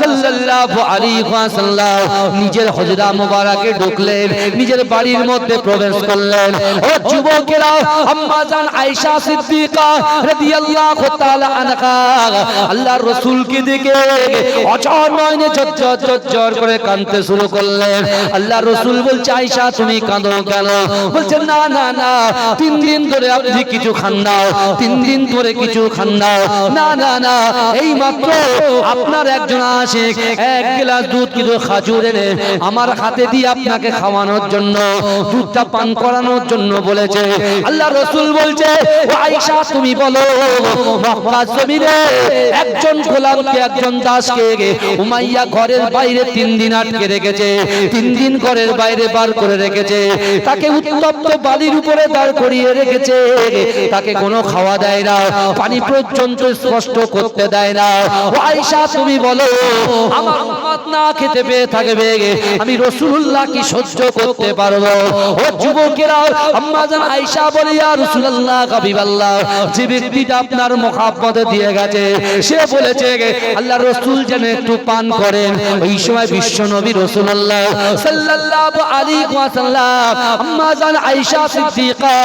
সাল্লাল্লাহু আলাইহি ওয়াসাল্লাম নিজের হুজরা মুবারাকে ঢুকলেন, নিজের বাড়ির মধ্যে প্রবেশ করলেন। ও যুবকেরা, আম্মা জান আয়েশা সিদ্দিকা রাদিয়াল্লাহু তাআলা আনহা আল্লাহর রাসূলকে দেখে অঝর নয়নে ঝরঝর করে কাঁদতে শুরু করলেন। আল্লাহর রাসূল বলছে, আয়েশা তুমি কাঁদো কেন? বলছে, না না না, 3 দিন ধরে আপনি কিছু খান না, 3 দিন ধরে কিছু খান না, না না না, এই মাত্র আপনার একজন আশিক 1 গ্লাস দুধ কিছু খাজুর এনে আমার হাতে দিয়ে আপনাকে খাওয়ানোর জন্য, দুধটা পান করানোর জন্য বলেছে। আল্লাহ রাসূল বলছে, ও আয়েশা তুমি বলো, মক্কার জমিনে একজন গোলামকে, একজন দাসকে উমাইয়া ঘরের বাইরে 3 দিন আটকে রেখেছে, 3 দিন ঘরের বাইরে বার করে রেখেছে, তাকে উত্তপ্ত বালির উপরে দাঁড় করিয়ে রেখেছে, তাকে কোনো খাওয়া দেয় না, পানি পর্যন্ত স্পষ্ট করতে দেয় না। ও আয়েশা তুমি বলো, আমার উম্মত না খেতে পেয়ে থাকবে, আমি রাসূলুল্লাহ কি সহ্য করতে পারবো? ও যুবকেরা, আম্মা জান আয়েশা বলে, ইয়া রাসূলুল্লাহ, হাবিবাল্লাহ, যে ব্যক্তিটা আপনার মহব্বতে দিয়ে গেছে সে বলেছে আল্লাহর রাসূল যেন একটু পান করেন। ওই সময় বিশ্ব নবী রাসূলুল্লাহ সাল্লাল্লাহু আলাইহি ওয়াসাল্লাম আম্মা জান আয়েশা সিদ্দিকা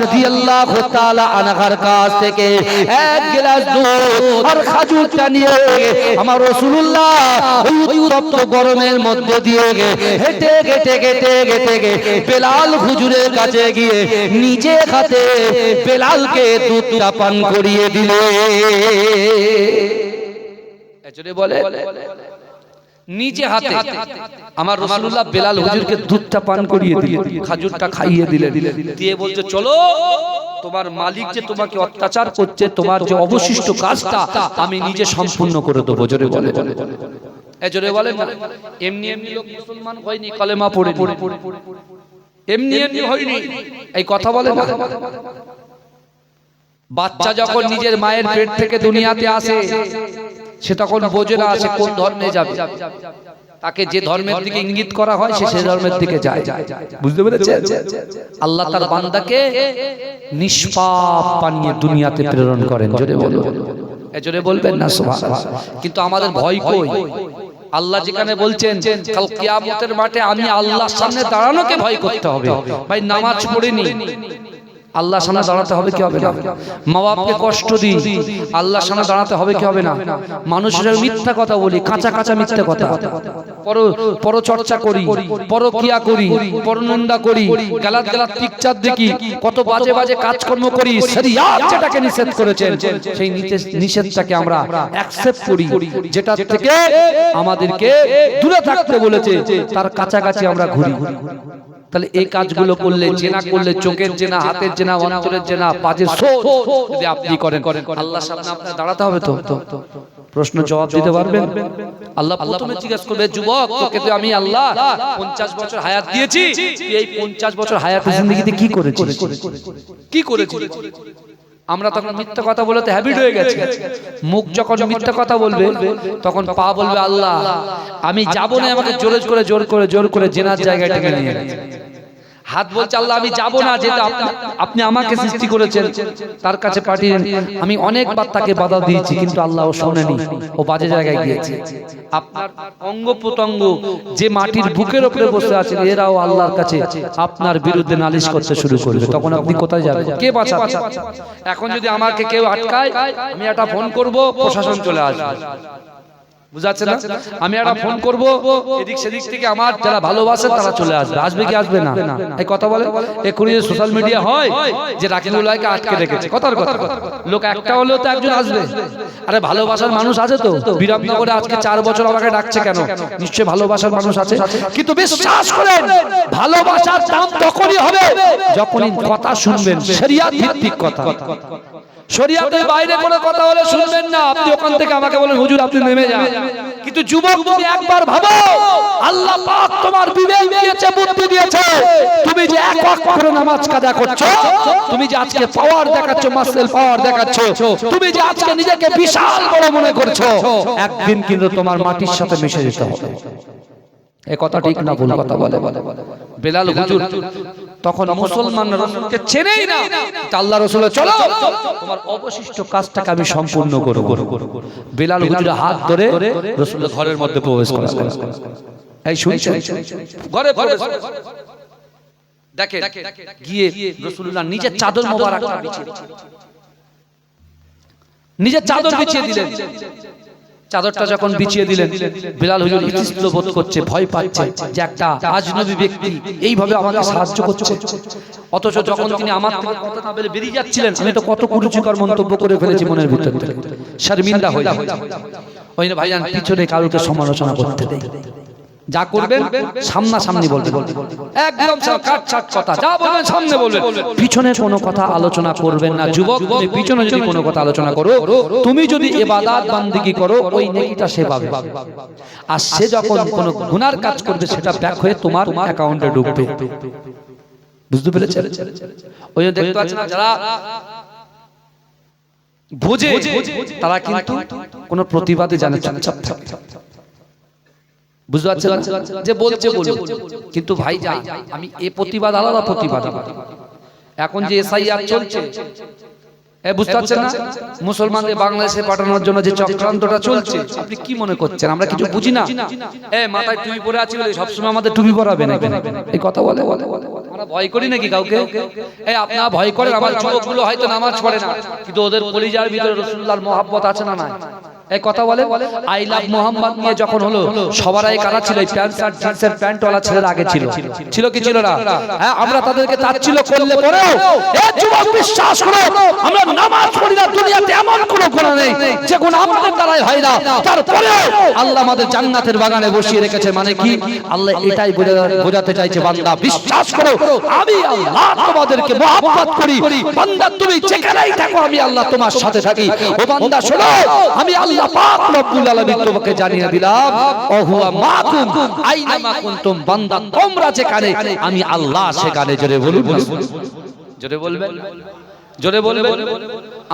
রাদিয়াল্লাহু তাআলা আনহার কাছ থেকে 1 গ্লাস দুধ আর খাজুরটা নিয়ে আমার রাসূলুল্লাহ ওই উত্তপ্ত গরমের মধ্যে দিয়ে হেঁটে হেঁটে হেঁটে হেঁটে বেলাল হুজুরের কাছে গিয়ে নিজে হাতে বেলালকে দুধটা পান করিয়ে দিলেন। এজন্য বলে নিজে হাতে আমার রাসূলুল্লাহ বেলাল হুজুরকে দুধটা পান করিয়ে দিলেন, খাজুরটা খাইয়ে দিলেন, দিয়ে বলছে, চলো, তোমার মালিক যে তোমাকে অত্যাচার করছে, তোমার যে অবশিষ্ট কাজটা আমি নিজে সম্পূর্ণ করে দেবো। জোরে বলে, জোরে বলেন না। এমনি এমনি লোক মুসলমান হয়নি, কলেমা পড়ে এমনি এমনি হয়নি, এই কথা বলে না। বাচ্চা যখন নিজের মায়ের পেট থেকে দুনিয়াতে আসে, সে তখন বোঝে না সে কোন ধর্মে যাবে, তাকে যে ধর্মের দিকে ইঙ্গিত করা হয় সে সেই ধর্মের দিকে যায়। বুঝতে পেরেছেন? আল্লাহ তার বান্দাকে নিষ্পাপ বানিয়ে দুনিয়াতে প্রেরণ করেন। জোরে বলুন, জোরে বলবেন না সুবহানাল্লাহ। কিন্তু আমাদের ভয় কই? আল্লাহ যেখানে বলছেন কাল কিয়ামতের মাঠে আমি আল্লাহর সামনে দাঁড়ানোকে ভয় করতে হবে। ভাই নামাজ পড়িনি, আল্লাহর সামনে দাঁড়াতে হবে কি হবে না? মা বাপকে কষ্ট দিই, আল্লাহর সামনে দাঁড়াতে হবে কি হবে না? মানুষের মিথ্যা কথা বলি, কাঁচা কাঁচা মিথ্যা কথা, পরচর্চা করি, পরকিয়া করি, পরনিন্দা করি, গালাত গালাত পিকচার দেখি, কত বাজে বাজে কাজকর্ম করি। শরীয়ত যেটাকে নিষেধ করেছেন সেই নিষেধটাকে আমরা অ্যাকসেপ্ট করি, যেটা থেকে আমাদেরকে দূরে থাকতে বলেছে তার কাছাকাছি আমরা ঘুরি। তাহলে এই কাজগুলো করলে, জেনা করলে, চোখের জেনা, হাতের জেনা, অন্তরের জেনা, পাজের শোধ যদি আপনি করেন, আল্লাহর সামনে আপনার দাঁড়াতে হবে তো? প্রশ্ন জবাব দিতে পারবেন? আল্লাহ প্রথমে জিজ্ঞাসা করবে, যুবক তোকে তো আমি আল্লাহ 50 বছর হায়াত দিয়েছি, তুই এই 50 বছর হায়াতের জিন্দেগিতে কি করেছিস? কি করেছিস? আমরা তখন মিথ্যা কথা বলতে হ্যাবিট হয়ে গেছে। মুখ যখন মিথ্যা কথা বলবে তখন পা বলবে, আল্লাহ আমি যাব না, আমাকে জোর করে জেনার জায়গায় টেনে নিয়ে গেছে। হাত বলছে আল্লাহ আমি যাব না, যেটা আপনি আমাকে সৃষ্টি করেছেন তার কাছে পাঠিয়ে, আমি অনেকবার তাকে বাধা দিয়েছি কিন্তু আল্লাহ শোনেনি, ও বাজে জায়গায় গিয়েছে। আপনার অঙ্গ প্রত্যঙ্গ যে মাটির বুকের উপরে বসে আছেন এরাও আল্লাহর কাছে আপনার বিরুদ্ধে নালিশ করতে শুরু করবে, তখন আপনি কোথায় যাবেন? কে বাঁচাবে? এখন যদি আমাকে কেউ আটকায়, আমি একটা ফোন করব, প্রশাসন চলে আসবে, বুঝাচ্ছে না? আমি একটা ফোন করব, এদিক সেদিক থেকে আমার যারা ভালোবাসে তারা চলে আসবে। আসবে কি আসবে না? এই কথা বলে এক্ষুনি সোশ্যাল মিডিয়া হয় যে রাকিবুল্লাহকে আটকে রেখেছে, কথার কথা। লোক একটা হলেও তো একজন আসবে। আরে ভালোবাসার মানুষ আছে তো। বিরামনগরে আজকে 4 বছর আমাকে ডাকছে কেন? নিশ্চয়ই ভালোবাসার মানুষ আছে। কিন্তু বিশ্বাস করেন, ভালোবাসার দাম তখনই হবে যখনই কথা শুনবেন শরিয়ত ভিত্তিক কথা। শরিয়তের বাইরে কোনো কথা হলে শুনবেন না। আপনি ওখান থেকে আমাকে বলেন হুজুর আপনি নেমে যান, কিন্তু যুবক তুমি একবার ভাবো, আল্লাহ পাক তোমার বিবেক দিয়েছে, বুদ্ধি দিয়েছে, তুমি যে এক ওয়াক্ত করে নামাজ কাজা করছো, তুমি যে আজকে পাওয়ার দেখাচ্ছ, মাসেল পাওয়ার দেখাচ্ছ, তুমি যে আজকে নিজেকে বিশাল বড় মনে করছো, একদিন কিন্তু তোমার মাটির সাথে মিশে যেতে হবে। এই কথা ঠিক না ভুল কথা বলে বেলাল হুজুর তখন মুসলমানরা রাসূলকে চেনেই না, আল্লাহ রাসূল চলো তোমার অবশিষ্ট কাজটাকে আমি সম্পূর্ণ করব। বেলাল হুজুর হাত ধরে রাসূলের ঘরের মধ্যে প্রবেশ করালেন। এই শুনছেন? ঘরে প্রবেশ দেখেন, গিয়ে রাসূলুল্লাহ নিজের চাদর মোবারকটা বিছিয়ে দিলেন, নিজের চাদর বিছিয়ে দিলেন। চাদরটা যখন বিছিয়ে দিলেন, বেলাল হুজুর ইতস্তত বোধ করছে, ভয় পাচ্ছে যে একটা আজনবী ব্যক্তি এইভাবে আমাকে সাহায্য করছে। অথচ যখন তিনি আমার থেকে কথা না বলে বেরিয়ে যাচ্ছিলেন, আমি তো কত কুরুচিকর মন্তব্য করে ফেলেছি মনের ভিতর থেকে, শর্মিন্দা হয়ে যায়। ওই না ভাইজান, পিছনে কাউকে সমালোচনা করতে দেই, যা করবেন সামনাসামনি বলবেন, একদম কাটছাট কথা যা বলবেন সামনে বলবেন, পিছনে কোনো কথা আলোচনা করবেন না। যুবক তুমি পিছনে যদি কোনো কথা আলোচনা করো, তুমি যদি ইবাদত বান্দিগি করো ওই নেকিটা সে পাবে, আর সে যখন কোনো গুনার কাজ করবে সেটা ব্যাক হয়ে তোমার অ্যাকাউন্টে ঢুকবে। বুঝতে পেরেছেন? ওই যে দেখতে পাচ্ছেন না, যারা বোঝে তারা কিন্তু কোনো প্রতিবাদে জানে চুপচাপ থাকে। বুঝতে পারছেন যে বলছে বলুন, কিন্তু ভাই যাই আমি এ প্রতিবাদ আলাদা প্রতিবাদ। এখন যে এসআইআর চলছে, বুঝতে পারছেন না, মুসলমানদের বাংলাদেশে পাঠানোর জন্য যে চক্রান্তটা চলছে, আপনি কি মনে করছেন আমরা কিছু বুঝি না? মাথায় টুপি পরে আছি বলে সবসময় আমাদের টুপি পরাবে না, এই কথা বলে আমরা ভয় করি নাকি কাউকে? আপনারা ভয় করেন, আমার যুবকগুলো হয়তো নামাজ পড়ে না, কিন্তু ওদের কলিজার ভিতরে রাসূলুল্লাহর মহব্বত আছে না নাই? এই কথা বলে আই লাভ মোহাম্মদ নিয়ে যখন হলো, সবার আগে কারা ছিল? প্যান্ট শার্ট জিন্সের প্যান্ট ওয়ালা ছেলেরা আগে ছিল, ছিল কি ছিল না? হ্যাঁ, আমরা তাদেরকে তাচ্ছিল্য করলে পরেও এই যুবক বিশ্বাস করো, আমরা নামাজ পড়ি না, দুনিয়াতে এমন কোনো গুনাহ নেই যে গুনাহ আমাদের দ্বারাই হয় না, তারপরেও আল্লাহ আমাদের জান্নাতের বাগানে বসিয়ে রেখেছে। মানে কি? আল্লাহ এটাই বোঝাতে চাইছে, বান্দা বিশ্বাস করো আমি আল্লাহ তোমাদেরকে মহব্বত করি, বান্দা তুমি যেখানেই থাকো আমি আল্লাহ তোমার সাথে থাকি। ও বান্দা শোনো, আমি আল্লাহ পাক রব্বুল আলামিন তোমাকে জানিয়ে দিলাম ও হুয়া মাকুম আইনা মা কুনতুম, বান্দা তোমরা যেখানে আমি আল্লাহ সেখানে। জোরে বলুন, জোরে বলবেন, জোরে বলবেন।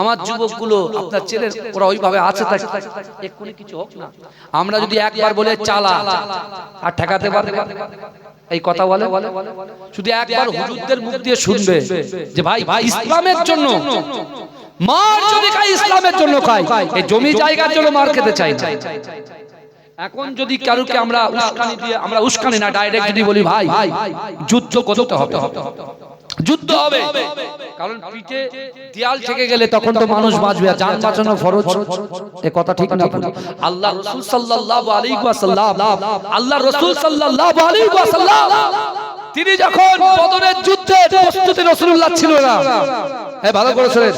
আমার যুবকগুলো আপনার ছেলে ওরা ওইভাবে আছে, তাই এক্ষুনি কিছু হোক না, আমরা যদি একবার বলে চালা আর ঠেকাতে পারবে? এই কথা বলে শুধু একবার হুজুরদের মুখ দিয়ে শুনবে যে ভাই ইসলামের জন্য মার যদি খাই, ইসলামের জন্য খাই, এই জমি জায়গার জন্য মার খেতে চাই না। এখন যদি কারুকে আমরা উস্কানি দিয়ে, আমরা উস্কানি না, ডাইরেক্ট যদি বলি ভাই যুদ্ধ করতে হবে, যুদ্ধ হবে, কারণ পিঠে দেয়াল ঠেকে গেলে তখন তো মানুষ বাঁচবে, জান বাঁচানো ফরজ। এ কথা ঠিক না? আল্লাহ রাসূল সাল্লাল্লাহু আলাইহি ওয়াসাল্লাম, আল্লাহ রাসূল সাল্লাল্লাহু আলাইহি ওয়াসাল্লাম তিনি যখন বদরের যুদ্ধে প্রস্তুতি রাসূলুল্লাহ ছিল না, ভালো করে শুনেন,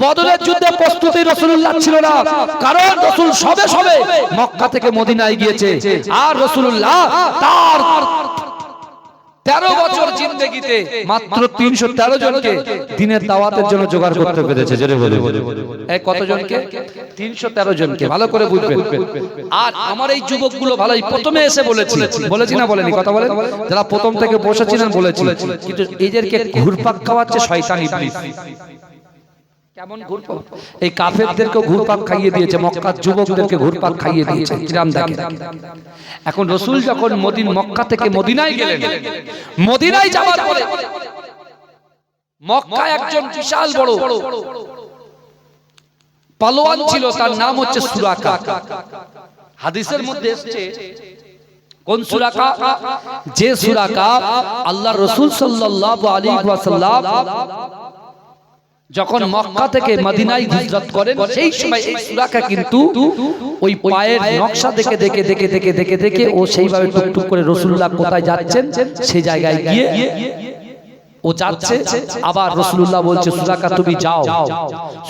বদরের যুদ্ধে প্রস্তুতি রাসূলুল্লাহ ছিল না, কারণ রাসূল সবে সবে মক্কা থেকে মদিনায় গিয়েছে, আর রাসূলুল্লাহ তার 13 বছর জিন্দেগিতে মাত্র 313 জনকে দ্বীনের দাওয়াতের জন্য জোগাড় করতে পেরেছে। জোরে বলুন, এই কতজনকে? 313 জনকে। ভালো করে বুঝবেন। আর আমার এই যুবকগুলো ভালোই প্রথমে এসে বলেছি না বলেনি? কথা বলেন, যারা প্রথম থেকে বসেছিলেন বলেছি, কিন্তু এদেরকে ঘুরপাক খাওয়াচ্ছে শয়তান ইবলিস। কেমন ঘুরপাক, এই কাফেরদেরকে ঘুরপাক খাইয়ে দিয়েছে, মক্কার যুবকদেরকে ঘুরপাক খাইয়ে দিয়েছে। কিরাম দেখেন, এখন রাসূল যখন মক্কা থেকে মদিনায় গেলেন, মদিনায় যাওয়ার পরে মক্কায় একজন বিশাল বড় পালোয়ান ছিল, তার নাম হচ্ছে সুরাকা। হাদিসের মধ্যে এসেছে কোন সুরাকা? যে সুরাকা আল্লাহর রাসূল সাল্লাল্লাহু আলাইহি ওয়াসাল্লাম যখন মক্কা থেকে মদিনায় হিজরত করেন, সেই সময় এই সুরাকা কিন্তু ওই পায়ের নকশা দেখে দেখে দেখে দেখে দেখে দেখে ও সেইভাবে টুকটুক করে রাসূলুল্লাহ কোথায় যাচ্ছেন সেই জায়গায় গিয়ে ও যাচ্ছে। আবার রাসূলুল্লাহ বলছে সুরাকা তুমি যাও।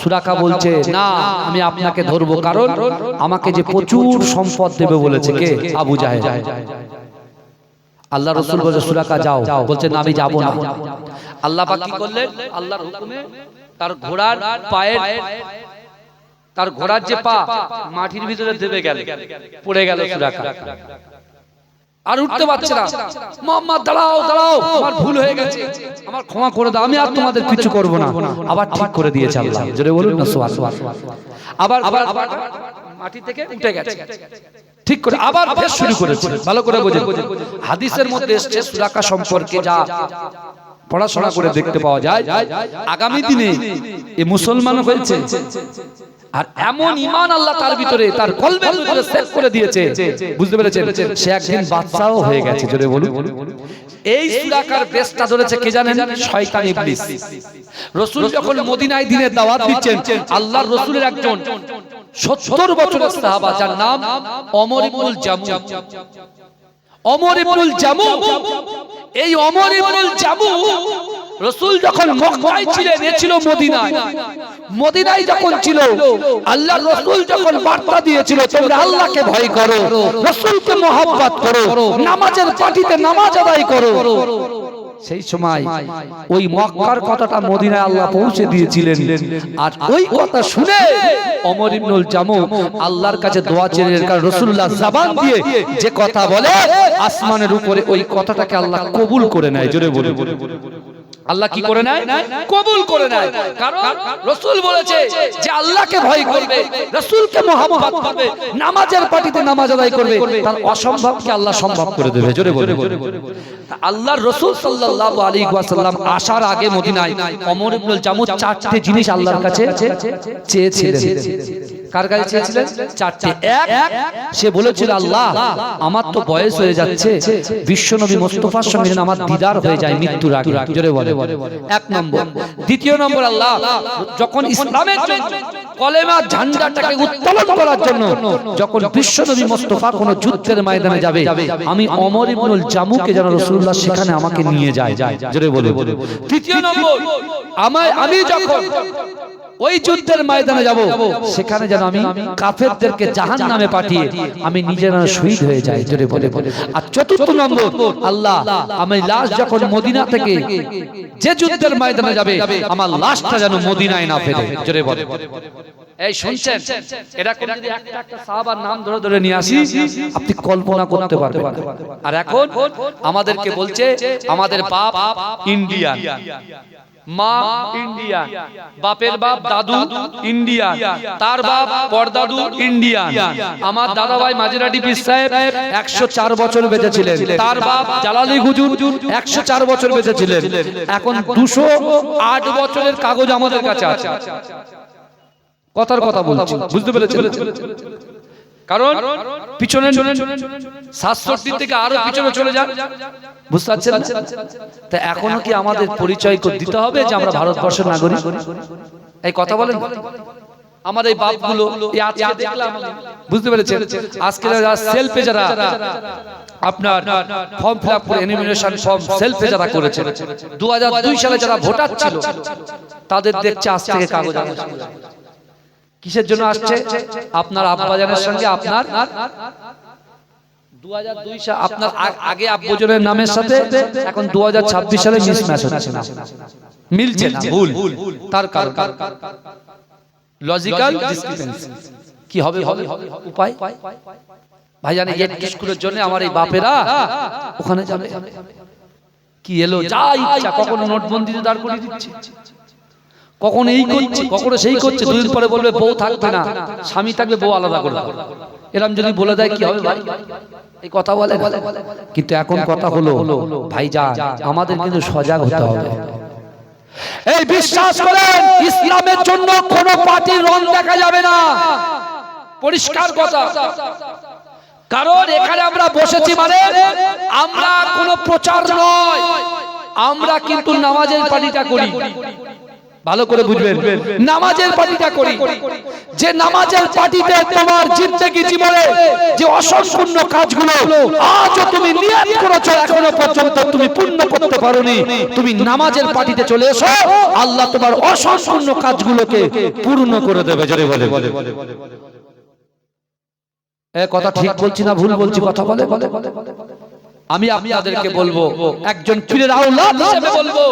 সুরাকা বলছে না, আমি আপনাকে ধরবো, কারণ আমাকে যে প্রচুর সম্পদ দেবে বলেছে। কে? আবু জাহেল। আল্লাহ রাসূল বলছে সুরাকা যাও, বলছে না আমি যাব না। আল্লাহ পাক কি করলেন? আল্লাহর হুকুমে তার ঘোড়ার পায়ের, তার ঘোড়ার যে পা মাটির ভিতরে দেবে গেল, পড়ে গেল সুরাকা, আর উঠতে পারছে না। মুহাম্মদ দাঁড়াও দাঁড়াও, আমার ভুল হয়ে গেছে, আমার ক্ষমা করে দাও, আমি আর তোমাদের কিছু করব না। আবার ঠিক করে দিয়েছে আল্লাহ, জোরে বলুন না সুবহানাল্লাহ। আবার আবার মাটি থেকে উঠে গেছে, ঠিক করে আবার ফের শুরু করেছে। ভালো করে বোঝেন, হাদিসের মধ্যে এসেছে সুরাকা সম্পর্কে যা পড়াশোনা করে দেখতে পাওয়া যায়, আগামী দিনে এই মুসলমান হয়েছে, আর এমন ঈমান আল্লাহ তার ভিতরে, তার কলবের ভিতরে সেট করে দিয়েছে, বুঝতে পেরেছেন? সে একদিন বাদশাও হয়ে গেছে। জোরে বলুন। এই সুরাকার বেশটা ধরেছে কে জানেন? শয়তান ইবলিস। রাসূল যখন মদিনায় দ্বীনের দাওয়াত দিচ্ছেন, আল্লাহর রাসূলের একজন 70 বছরের সাহাবা যার নাম ওমর ইবনুল জামু। ওমর ইবনুল জামু, এই ওমর ইবনুল জামু রাসূল যখন মক্কায় ছিলেন, এ ছিল মদিনায়। মদিনায় যখন ছিল, আল্লাহর রাসূল যখন বার্তা দিয়েছিল তোমরা আল্লাহকে ভয় করো, রাসূলকে মহব্বত করো, নামাজের পাটিতে নামাজ আদায় করো, সেই সময় ওই মক্কার কথাটা মদিনায় আল্লাহ পৌঁছে দিয়েছিলেন। আর ওই কথা শুনে ওমর ইবনুল জামু আল্লাহর কাছে দোয়া চেয়েছিলেন, কারণ রাসূলুল্লাহ জবান দিয়ে যে কথা বলে আসমানের উপরে ওই কথাটাকে আল্লাহ কবুল করে নেয়। জোরে বলুন, আল্লাহ কি করে নেয়? কবুল করে নেয়। কারণ রাসূল বলেছে যে আল্লাহকে ভয় করবে, রাসূলকে মহব্বত করবে, নামাজের পাটিতে নামাজ আদায় করবে, তার অসম্ভবকে আল্লাহ সম্ভব করে দেবে। জোরে বলুন। আল্লাহর রাসূল সাল্লাল্লাহু আলাইহি ওয়াসাল্লাম আসার আগে মদিনায় ওমর ইবনুল জামু 4টে জিনিস আল্লাহর কাছে চেয়েছিলেন। কার কাছে চেয়েছিলেন? 4টে। এক, সে বলেছিল আল্লাহ আমার তো বয়স হয়ে যাচ্ছে, বিশ্বনবী মুস্তাফার সঙ্গে আমার দিদার হয়ে যায় মৃত্যুর আগে। জোরে বলে। 1 নম্বর। দ্বিতীয় নম্বর, আল্লাহ যখন ইসলামের জন্য কলেমার ঝান্ডাটাকে উত্তোলন করার জন্য যখন বিশ্বনবী মুস্তাফা কোন যুদ্ধের ময়দানে যাবে, আমি ওমর ইবনুল জামুকে যেন রাসূলুল্লাহ সেখানে আমাকে নিয়ে যায়। জোরে বলে। তৃতীয় নম্বর, আমি যখন ওই যুদ্ধের ময়দানে যাব, সেখানে যেন আমি কাফেরদেরকে জাহান্নামে পাঠিয়ে আমি নিজে যেন শহীদ হয়ে যাই। জোরে বলে। আর চতুর্থ নম্বর, আল্লাহ আমি লাশ যখন মদিনা থেকে যে যুদ্ধের ময়দানে যাবে, আমার লাশটা যেন মদিনায় না ফেরে। জোরে বলে। এই শুনছেন, এরা কোন যদি একটা একটা সাহাবার নাম ধরে ধরে নিয়ে আসি, আপনি কল্পনা করতে পারবেন না। আর এখন আমাদেরকে বলছে আমাদের বাপ ইন্ডিয়ান, মা ইন্ডিয়ান, বাপের বাপ দাদু ইন্ডিয়ান, তার বাপ পরদাদু ইন্ডিয়ান। আমার দাদা ভাই মাজিরাটি পীর সাহেব 104 বছর বেঁচে ছিলেন, তার বাপ জালালি হুজুর 104 বছর বেঁচে ছিলেন। এখন 208 বছরের কাগজ আমাদের কাছে আছে। কথার কথা বলছি, বুঝতে পেরেছেন? কারণ পিছনে 67 থেকে আরো পিছনে চলে যান, বুঝতে পারছেন? তা এখনো কি আমাদের পরিচয় দিতে হবে যে আমরা ভারতবর্ষের নাগরিক? এই কথা বলেন। আমার এই বাপগুলো আজকে দেখলাম, বুঝতে পেরেছেন? আজকে যারা সেলফে, যারা আপনার ফর্ম ফিল আপ করে এনিমিনেশন ফর্ম সেলফে যারা করেছে, 2002 সালে যারা ভোটার ছিল, তাদের দেখছে আজ থেকে কাগজ আসছে। কিসের জন্য আসছে? আপনার আব্বাজানের সঙ্গে আপনার 2002 সালে আপনার আগে আব্বুজনের নামের সাথে এখন 2026 সালে মিসম্যাচ হচ্ছে না, মিলছে না, ভুল। তার কারণ লজিক্যাল ডিসক্রিপেন্সি। কি হবে উপায়? ভাইজান, এই স্কুলের জন্য আমার এই বাপেরা ওখানে যাবে, কি এলো যা ইচ্ছা, কখনো নোটবন্দিতে দাঁড় করিয়ে দিচ্ছে, কখনো এই করছে কখনো সেই করছে, দুদিন পরে বলবে বউ থাকবে না, স্বামী থাকবে, বউ আলাদা করে দেবে। এরকম যদি বলে দেয় কি হবে ভাই? এই কথা বলে। কিন্তু এখন কথা হলো ভাইজান, আমাদের কিন্তু সজাগ হতে হবে। এই বিশ্বাস করেন, ইসলামের জন্য কোন পার্টির রং দেখা যাবে না, পরিষ্কার কথা। কারণ এখানে আমরা বসেছি মানে আমরা কোনো প্রচার নয়, আমরা কিন্তু নামাজের পার্টিটা করি। ভালো করে বুঝবেন, নামাজের পার্টিটা করি। যে নামাজের পার্টিতে তোমার জিন্দেগি জীবনে যে অসম্পূর্ণ কাজগুলো আজও তুমি নিয়ত করেছো, এখনো পর্যন্ত তুমি পূর্ণ করতে পারোনি, তুমি নামাজের পার্টিতে চলে এসো, আল্লাহ তোমার অসম্পূর্ণ কাজগুলোকে পূর্ণ করে দেবে। জোরে বলে। এ কথা ঠিক বলছি না ভুল বলছি? কথা বলে। আমি আপনাদেরকে বলবো, একজন পীরের আওলাদ হিসেবে বলবো,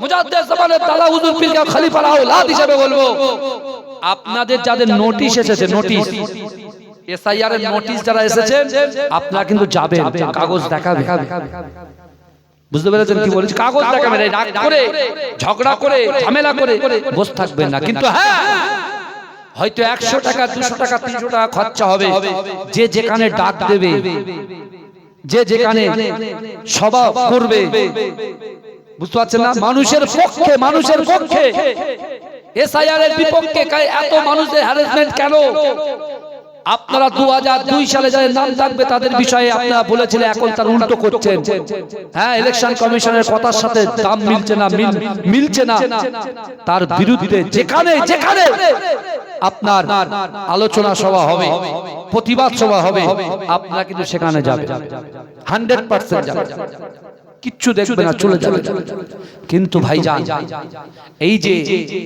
মুজাদ্দেদ জামানের তালা হুজুর পীর খলিফার আওলাদ হিসেবে বলবো, আপনাদের যাদের নোটিশ এসেছে, নোটিশ এসআইআর এর নোটিশ যারা এসেছেন, আপনারা কিন্তু যাবেন, কাগজ দেখাবেন। বুঝতে পেরেছেন কি বলেছি? কাগজ দেখাবেন, রাগ করে ঝগড়া করে ঝামেলা করে বসে থাকবেন না। কিন্তু হ্যাঁ, হয়তো 100 টাকা 200 টাকা 300 টাকা খরচা হবে, যে যেখানে ডাক দেবে, যে যেখানে সভা করবে, বুঝতে পারছেন না? মানুষের পক্ষে এসআইআর এর বিপক্ষে এত মানুষের হ্যারাসমেন্ট কেন? আপনারা 2002 সালে যাদের নাম থাকবে তাদের বিষয়ে আপনারা বলেছিলেন, এখন তার উল্টো করছেন। হ্যাঁ, ইলেকশন কমিশনের কথার সাথে দাম মিলছে না, তার বিরুদ্ধে যেখানে আপনার আলোচনা সভা হবে, প্রতিবাদ সভা হবে, আপনারা কিন্তু সেখানে যাবেন, 100% যাবেন, কিচ্ছু দেখবে না, চলে যাবে। কিন্তু ভাইজান, এই যে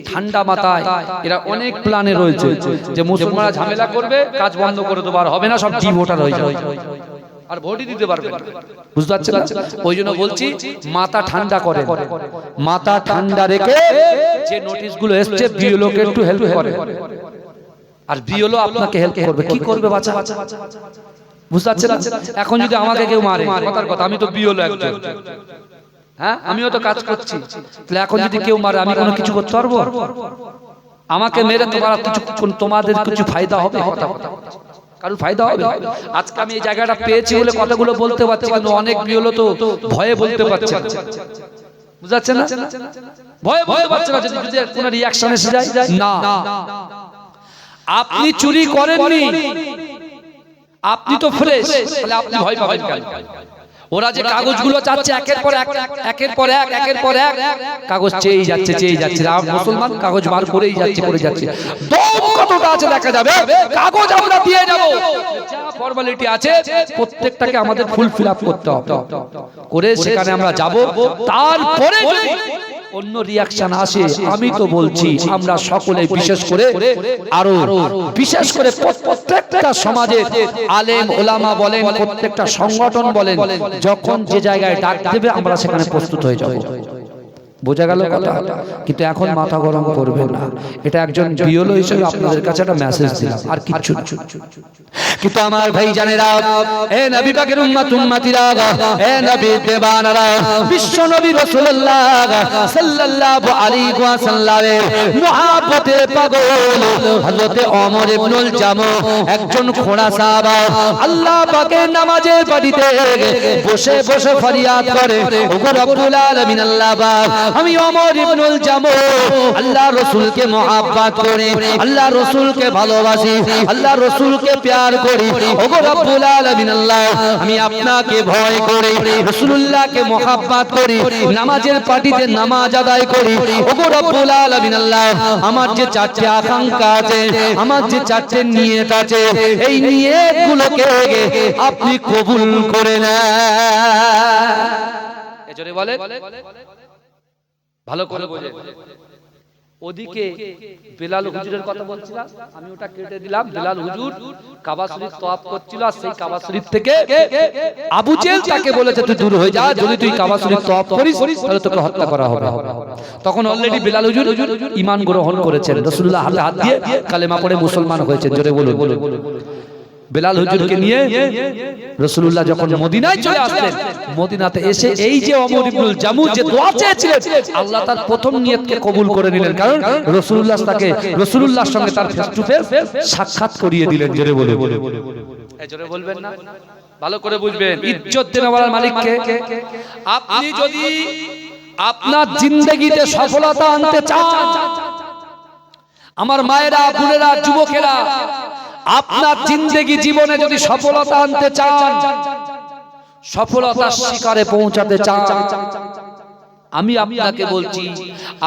ঠান্ডা মাথায় এরা অনেক প্ল্যানে রয়েছে যে মুসলমানরা ঝামেলা করবে, কাজ বন্ধ করে দেবার হবে না, সব ডিভোটার হয়ে যাবে, আর ভোটই দিতে পারবে না। বুঝতে পারছেন? ওই জন্য বলছি, মাথা ঠান্ডা করে, মাথা ঠান্ডা রেখে যে নোটিশগুলো এসছে বিএলওকে একটু হেল্প করে, আর বিএলও আপনাকে হেল্প করবে। কি করবে বাচ্চা? বুঝতে পারছেন? এখন যদি আমাকে কেউ মারে, কথার কথা, আমি তো বিএলও একজন, হ্যাঁ, আমিও তো কাজ করছি, তাহলে এখন যদি কেউ মারে আমি কোনো কিছু করতে পারবো? আমাকে মেরে তোমাদের কিছু ফায়দা হবে? কারোর ফায়দা হবে? আজকে আমি এই জায়গাটা পেয়েছি বলে কথাগুলো বলতে পারছি, কিন্তু অনেক বিএলও তো ভয়ে বলতে পারছে না। বুঝতে পারছেন না? ভয়ে পারছে না, যদি কোনো রিঅ্যাকশন এসে যায়। না, আপনি চুরি করেননি, আপনি তো ফ্রেশ, তাহলে আপনি ভয় পাবেন কেন? ওরা যে কাগজগুলো চাচ্ছে একের পর এক কাগজ চেয়ে যাচ্ছে, আর মুসলমান কাগজ বার করেই যাচ্ছে। দম কতটা আছে দেখা যাবে, কাগজ আমরা দিয়ে যাব, যা ফর্মালিটি আছে প্রত্যেকটাকে আমাদের ফুলফিল আপ করতে হবে, করে সেখানে আমরা যাব। তারপরে যদি অন্য রিঅ্যাকশন আসে, আমি তো বলছি আমরা সকলে, বিশেষ করে প্রত্যেকটা সমাজের আলেম ওলামা বলেন, প্রত্যেকটা সংগঠন বলেন, যখন যে জায়গায় ডাক দেবে আমরা সেখানে প্রস্তুত হয়ে যাব। বোঝা গেল কথা? কিন্তু এখন মাথা গরম করবেন না, এটা একজন বিএলও হিসেবে আপনাদের কাছে একটা মেসেজ দিলাম, আর কিচ্ছু না। কিন্তু আমার ভাই জানেরা, এ নবী পাকের উম্মতিরা, এ নবী দেবানারা, বিশ্ব নবী রাসূলুল্লাহ সাল্লাল্লাহু আলাইহি ওয়াসাল্লামের মুহাব্বতে পাগল হযরত ওমর ইবনুল জামু, একজন খোড়া সাহাবা, আল্লাহ পাকের নামাজের পাটিতে বসে বসে ফরিয়াদ করে, ওগো রব্বুল আলামিন, আল্লাহ পাক, আমি ওমর ইবনুল জামু আল্লাহ রাসূলকে মুহাব্বত করি, আল্লাহ রাসূলকে ভালোবাসি, আল্লাহ রাসূলকে প্যার করি, ওগো রব্বুল আলামিন আল্লাহ, আমি আপনাকে ভয় করি, রাসূলুল্লাহকে মুহাব্বত করি, নামাজের পাটিতে নামাজ আদায় করি, ওগো রব্বুল আলামিন আল্লাহ, আমার যে চারটি আকাঙ্ক্ষা আছে, আমার যে চারটি নিয়ত আছে, এই নিয়তগুলোকে আপনি কবুল করে নেন। এজন্য বলে ভালো করে বোঝে। ওদিকে বেলাল হুজুরের কথা বলছিলাম, আমি ওটা কেটে দিলাম। বেলাল হুজুর কাবা শরীফ তওয়াফ করছিল, আর সেই কাবা শরীফ থেকে আবু জেহেল তাকে বলেছে তুই দূর হয়ে যা, যদি তুই কাবা শরীফ তওয়াফ করিস তাহলে তোকে হত্যা করা হবে। তখন অলরেডি বেলাল হুজুর ঈমান গ্রহণ করেছেন, রাসূলুল্লাহ হাতে হাত দিয়ে কালেমা পড়ে মুসলমান হয়েছেন। জোরে বলুন। বেলাল হুজুরকে নিয়ে রাসূলুল্লাহ যখন মদিনায় চলে আসলেন, মদিনাতে এসে এই যে ওমর ইবনুল জামু যে দোয়া চেয়েছিলেন, আল্লাহ তার প্রথম নিয়তকে কবুল করে নিলেন। কারণ রাসূলুল্লাহর সঙ্গে তার ফেস টু ফেস সাক্ষাৎ করিয়ে দিলেন। জোরে বলে, জোরে বলবেন না, ভালো করে বুঝবেন। ইজ্জত দেওয়ার মালিককে। আপনি যদি আপনার জিন্দেগিতে সফলতা আনতে চান, আমার মায়েরা, বোনেরা, যুবকেরা, আপনার জিন্দেগি জীবনে যদি সফলতা আনতে চান, সফলতার শিখরে পৌঁছাতে চান, আমি আপনাকে বলছি,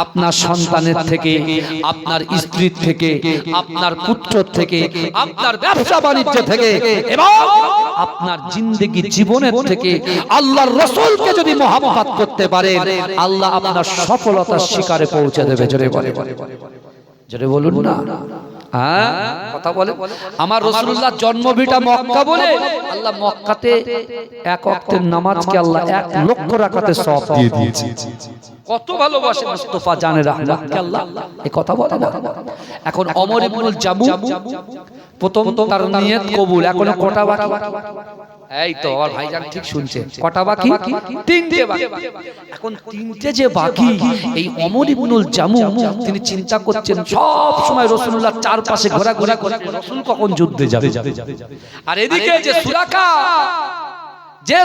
আপনার সন্তানের থেকে, আপনার স্ত্রীর থেকে, আপনার পুত্র থেকে, আপনার ব্যবসা বাণিজ্য থেকে এবং আপনার জিন্দেগি জীবনের থেকে আল্লাহর রাসূলকে যদি মহব্বত করতে পারেন, আল্লাহ আপনার সফলতার শিখরে পৌঁছে দেবে। জোরে বলে, জোরে বলুন না, হ্যাঁ কথা বলে। আমার রাসূলুল্লাহ জন্মভিটা মক্কা বলে আল্লাহ মক্কাতে এক ওয়াক্তের নামাজকে আল্লাহ 1 লক্ষ রাকাতে সওয়াব দিয়ে দিয়েছে। কত ভালোবাসে মুস্তাফা জানে রাহমাতকে আল্লাহ, এই কথা বলে না। এখন ওমর ইবনুল জামু প্রথম তার নিয়ত কবুল, এখনো কটা বাকি? এই তো আমার ভাইজান ঠিক শুনছে, কটা বাকি? 3টে বাকি। এখন 3টে যে বাকি, এই ওমর ইবনুল জামু তিনি চিন্তা করছেন সব সময় রাসূলুল্লাহর চারপাশে ঘোরাঘুরি করে, রাসূল কখন যুদ্ধে যাবে। আর এদিকে যে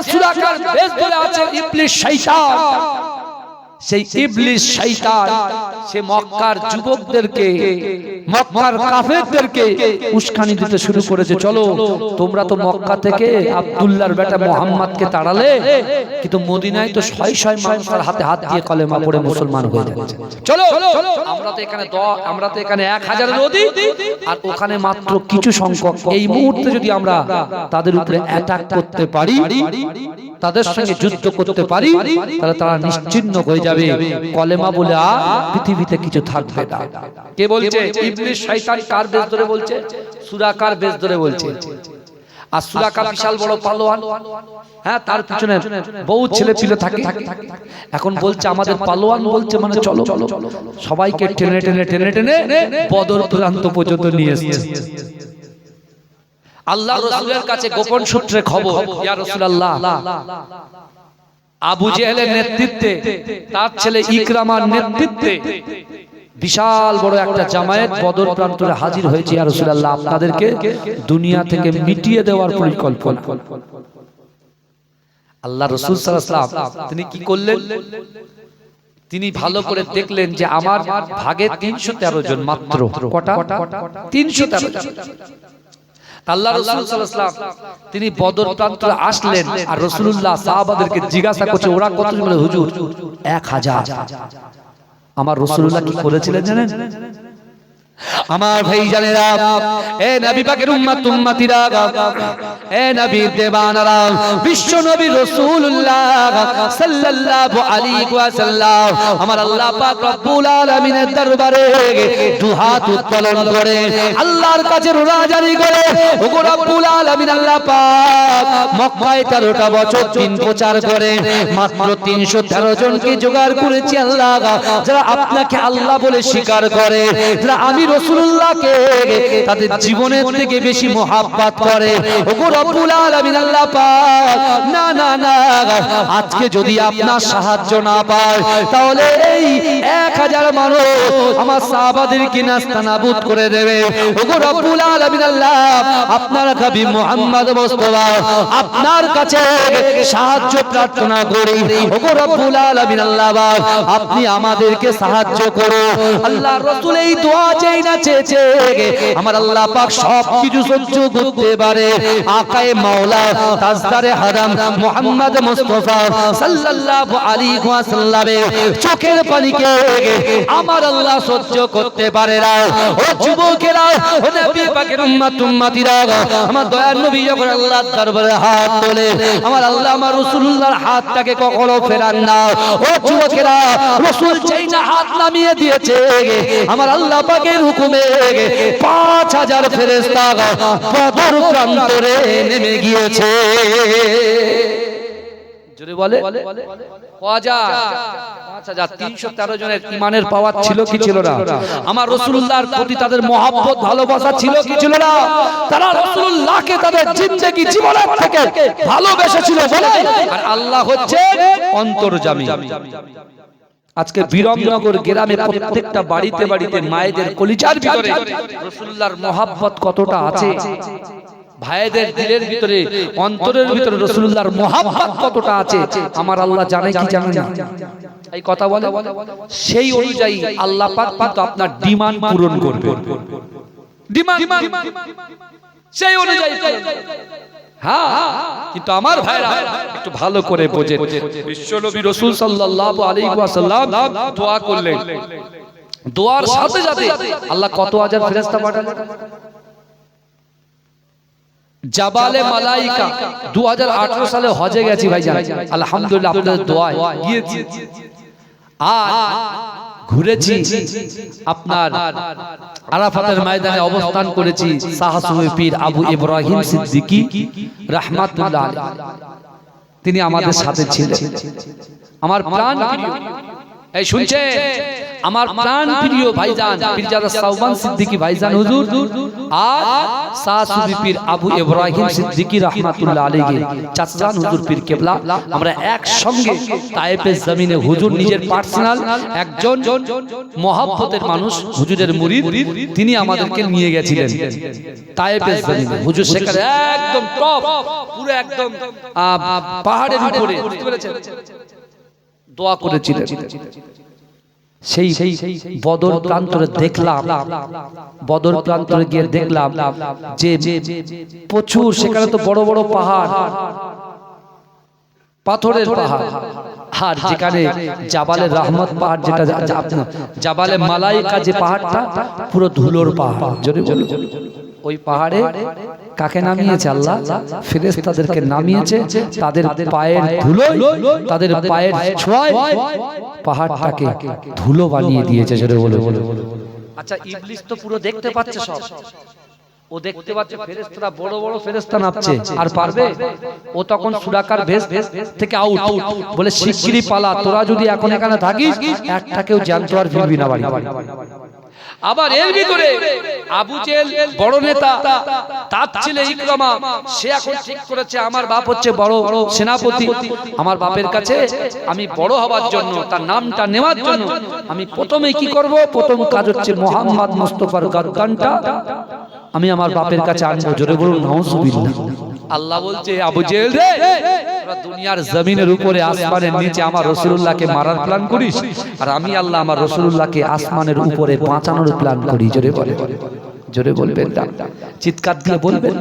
সুরাকার বেশ ধরে আছে ইবলিস শয়তান, সেই ইবলিস শয়তান সে মক্কার যুবকদেরকে, মক্কার কাফেরদেরকে উস্কানি দিতে শুরু করেছে। চলো তোমরা তো মক্কা থেকে আব্দুল্লাহর বেটা মুহাম্মদকে তাড়ালে, কিন্তু মদিনায় তো শয় শয় মানুষের হাতে হাত দিয়ে কলেমা পড়ে মুসলমান হয়ে যাচ্ছে। চলো আমরা তো এখানে 1000-এর অধিক, আর ওখানে মাত্র কিছু সংখ্যক। এই মুহূর্তে যদি আমরা তাদের উপরে অ্যাটাক করতে পারি, তাদের সঙ্গে যুদ্ধ করতে পারি, তাহলে তারা নিশ্চিহ্ন হয়ে যাবে, কলেমা বলে আর পৃথিবীতে কিছু থাকবে না। কে বলছে? ইবলিস শয়তান। কার বেশ ধরে বলছে? সুরাকার বেশ ধরে বলছে। আর সুরাকা বিশাল বড় পালোয়ান, হ্যাঁ, তার পিছনে বহু ছেলে পিলে থাকে। এখন বলছে আমাদের পালোয়ান বলছে, মানে চলো সবাইকে টেনে টেনে টেনে টেনে বদর প্রান্ত পর্যন্ত নিয়ে এসেছে। আল্লাহ রাসূলের কাছে গোপন সূত্রে খবর, ইয়া রাসূলুল্লাহ, আবু জেহেলের নেতৃত্বে, তার ছেলে ইকরামার নেতৃত্বে বিশাল বড় একটা জামায়াত বদর প্রান্তরে হাজির হয়েছে। ইয়া রাসূলুল্লাহ, আপনাদেরকে দুনিয়া থেকে মিটিয়ে দেওয়ার পরিকল্পনা। আল্লাহ রাসূল সাল্লাল্লাহু আলাইহি ওয়াসাল্লাম তিনি কি করলেন? তিনি ভালো করে দেখলেন যে আমার ভাগে 313 জন মাত্র। কটা? 313 জন। আল্লাহ রাসূল সাল্লাল্লাহু আলাইহি ওয়াসাল্লাম তিনি বদর প্রান্তরে আসলেন, আর রাসূলুল্লাহ সাহাবাদেরকে জিজ্ঞাসা করছে ওরা কত? বলে হুজুর 1000। আমার রাসূলুল্লাহ কি করেছিলেন জানেন? আমার ভাই জানেরা, এ নবী পাকের উম্মতিরা, এ নবীর দেবানারা, বিশ্ব নবী রাসূলুল্লাহ সাল্লাল্লাহু আলাইহি ওয়াসাল্লাম আমার আল্লাহ পাক রব্বুল আলামিনের দরবারে দুহাত উত্তোলন করে আল্লাহর কাছে রোজারি করে, ওগো রব্বুল আলামিন আল্লাহ পাক মক্কায় 13টা বছর দিন প্রচার করে মাত্র 313 জনকে জোগাড় করেছি আল্লাহ, যারা আপনাকে আল্লাহ বলে স্বীকার করে, যারা আমি রাসূলুল্লাহকে তাদের জীবনের থেকে বেশি মহব্বত করে। ওগো রব্বুল আলামিন আল্লাহ পাক, না না না, আজকে যদি আপনার সাহায্য না পায়, তাহলে এই 1000 মানুষ আমার সাহাবাদেরকে নাস্তানাবুদ করে দেবে। ওগো রব্বুল আলামিন আল্লাহ, আপনার নবী মুহাম্মদ মুস্তাফা আপনার কাছে সাহায্য প্রার্থনা করি। ওগো রব্বুল আলামিন আল্লাহ, আপনি আমাদেরকে সাহায্য করুন। আল্লাহর রাসূল এই দোয়া চাই না চেয়েছে, আমার আল্লাহ পাক সব কিছু সহ্য করতে পারে। আকায়ে মাওলা তাজদারে হারাম মুহাম্মদ মুস্তাফা সাল্লাল্লাহু আলাইহি ওয়াসাল্লামের চোখের পানিকে আমার আল্লাহ সহ্য করতে পারে না। ও যুবকেরা, ও নবী পাকের উম্মতিরা, আমার দয়ার নবী যখন আল্লাহর দরবারে হাত তোলে, আমার আল্লাহ আমার রাসূলুল্লাহর হাতটাকে কখনো ফেরান না। ও যুবকেরা, রাসূল চাই না হাত নামিয়ে দিয়েছে, আমার আল্লাহ পাকের হুকুমে 5000 ফেরেশতা বদর প্রান্তরে নেমে গিয়েছে। জোরে বলে 5313 জনের ঈমানের পাওয়ার ছিল কি ছিল না? আমার রাসূলুল্লাহর প্রতি তাদের মহব্বত ভালোবাসা ছিল কি ছিল না? তারা রাসূলুল্লাহকে তাদের জিন্দেগি জীবনের থেকে ভালোবেসেছিল বলে। আর আল্লাহ হচ্ছে অন্তর্যামী। আজকে বিরমনগর গ্রামে প্রত্যেকটা বাড়িতে বাড়িতে মায়েদের কলিজার ভিতরে রাসূলুল্লাহর মহব্বত কতটা আছে, ভাইদের দিলের ভিতরে অন্তরের ভিতরে রাসূলুল্লাহর মহব্বত কতটা আছে আমার আল্লাহ জানে কি জানে না? এই কথা বলে সেই অনুযায়ী আল্লাহ পাক কিন্তু আপনার ডিমান্ড পূরণ করবে। ডিমান্ড সেই অনুযায়ী, হ্যাঁ, কিন্তু আমার ভাইরা একটু ভালো করে বোঝেন, বিশ্বনবী রাসূল সাল্লাল্লাহু আলাইহি ওয়াসাল্লাম দোয়া করলেন, দোয়ার সাথে সাথে আল্লাহ কত হাজার ফেরেশতা পাঠালেন। জাবালে মালাইকা 2018 সালে হজে গেছি ভাইজান, আলহামদুলিল্লাহ আপনাদের দোয়ায় গিয়েছি। আর ঘুরেছি আপনার আরাফাতের ময়দানে অবস্থান করেছি। সাহাসুফি পীর আবু ইব্রাহিম সিদ্দিকী রাহমাতুল্লাহ আলাইহি তিনি আমাদের সাথে ছিলেন। আমার প্রাণ প্রিয়, এই শুনছেন, আমার প্রাণ প্রিয় ভাইজান পীরজাদা সাওবান সিদ্দিকী ভাইজান হুজুর আর সাহাসুফি পীর আবু ইব্রাহিম সিদ্দিকী রাহমাতুল্লাহ আলাইহি চাচাজান হুজুর পীর কেবলা আমরা একসঙ্গে তায়েফের জমিনে, হুজুর নিজের পার্সোনাল একজন মহব্বতের মানুষ, হুজুরের মুরিদ, তিনি আমাদেরকে নিয়ে গেছিলেন তায়েফের জমিনে। হুজুর সেখানে একদম টপ, পুরো একদম পাহাড়ের উপরে, বুঝতে পেরেছেন, দোয়া করেছিলেন। সেই বদর প্রান্তরে দেখলাম, বদর প্রান্তরে গিয়ে দেখলাম যে প্রচুর সেখানে তো বড় বড় পাহাড়, পাথরের পাহাড়, আর যেখানে জাবালে রহমত পাহাড়, যেটা জাবালে মালাইকা যে পাহাড়টা পুরো ধুলোর পাহাড়। যদি বলো ওই পাহাড়ে কাকে নামিয়েছে আল্লাহ? ফেরেশতাদেরকে নামিয়েছে, তাদের পায়ের ধুলো, তাদের পায়ের ছোঁয়ায় পাহাড়টাকে ধুলো বানিয়ে দিয়েছে। জোরে বলো। আচ্ছা, ইবলিস তো পুরো দেখতে পাচ্ছে, সব ও দেখতে পাচ্ছে, ফেরেশতারা বড় বড় ফেরেশতা নামছে, আর পারবে? ও তখন সুরাকার ভেস থেকে আউট, বলে শিগগিরই পালা, তোরা যদি এখন এখানে থাকিস একটাকেও জ্যান্ত আর ফিরবি না বাড়ি। আবার এর ভিতরে আবু জেহেল বড় নেতা, তার ছেলে ইকরামা, সে এখন ঠিক করেছে আমার বাপ হচ্ছে বড় সেনাপতি, আমার বাপের কাছে আমি বড় হওয়ার জন্য, তার নামটা নেওয়ার জন্য আমি প্রথমে কি করব, প্রথম কাজ হচ্ছে মোহাম্মদ মুস্তাফার গানটা আমি আমার বাপের কাছে আনবো। জোরে বলুন নাউজুবিল্লাহ। আল্লাহ বলছে, আবু জেহেল রে, তোরা দুনিয়ার জমিনের উপরে আসমানের নিচে আমার রাসূলুল্লাহকে মারার প্ল্যান করিস, আর আমি আল্লাহ আমার রাসূলুল্লাহকে আসমানের উপরে বাঁচানোর প্ল্যান করি। জোরে বলে, জোরে বলবেন, চিৎকার দিয়ে বলবেন।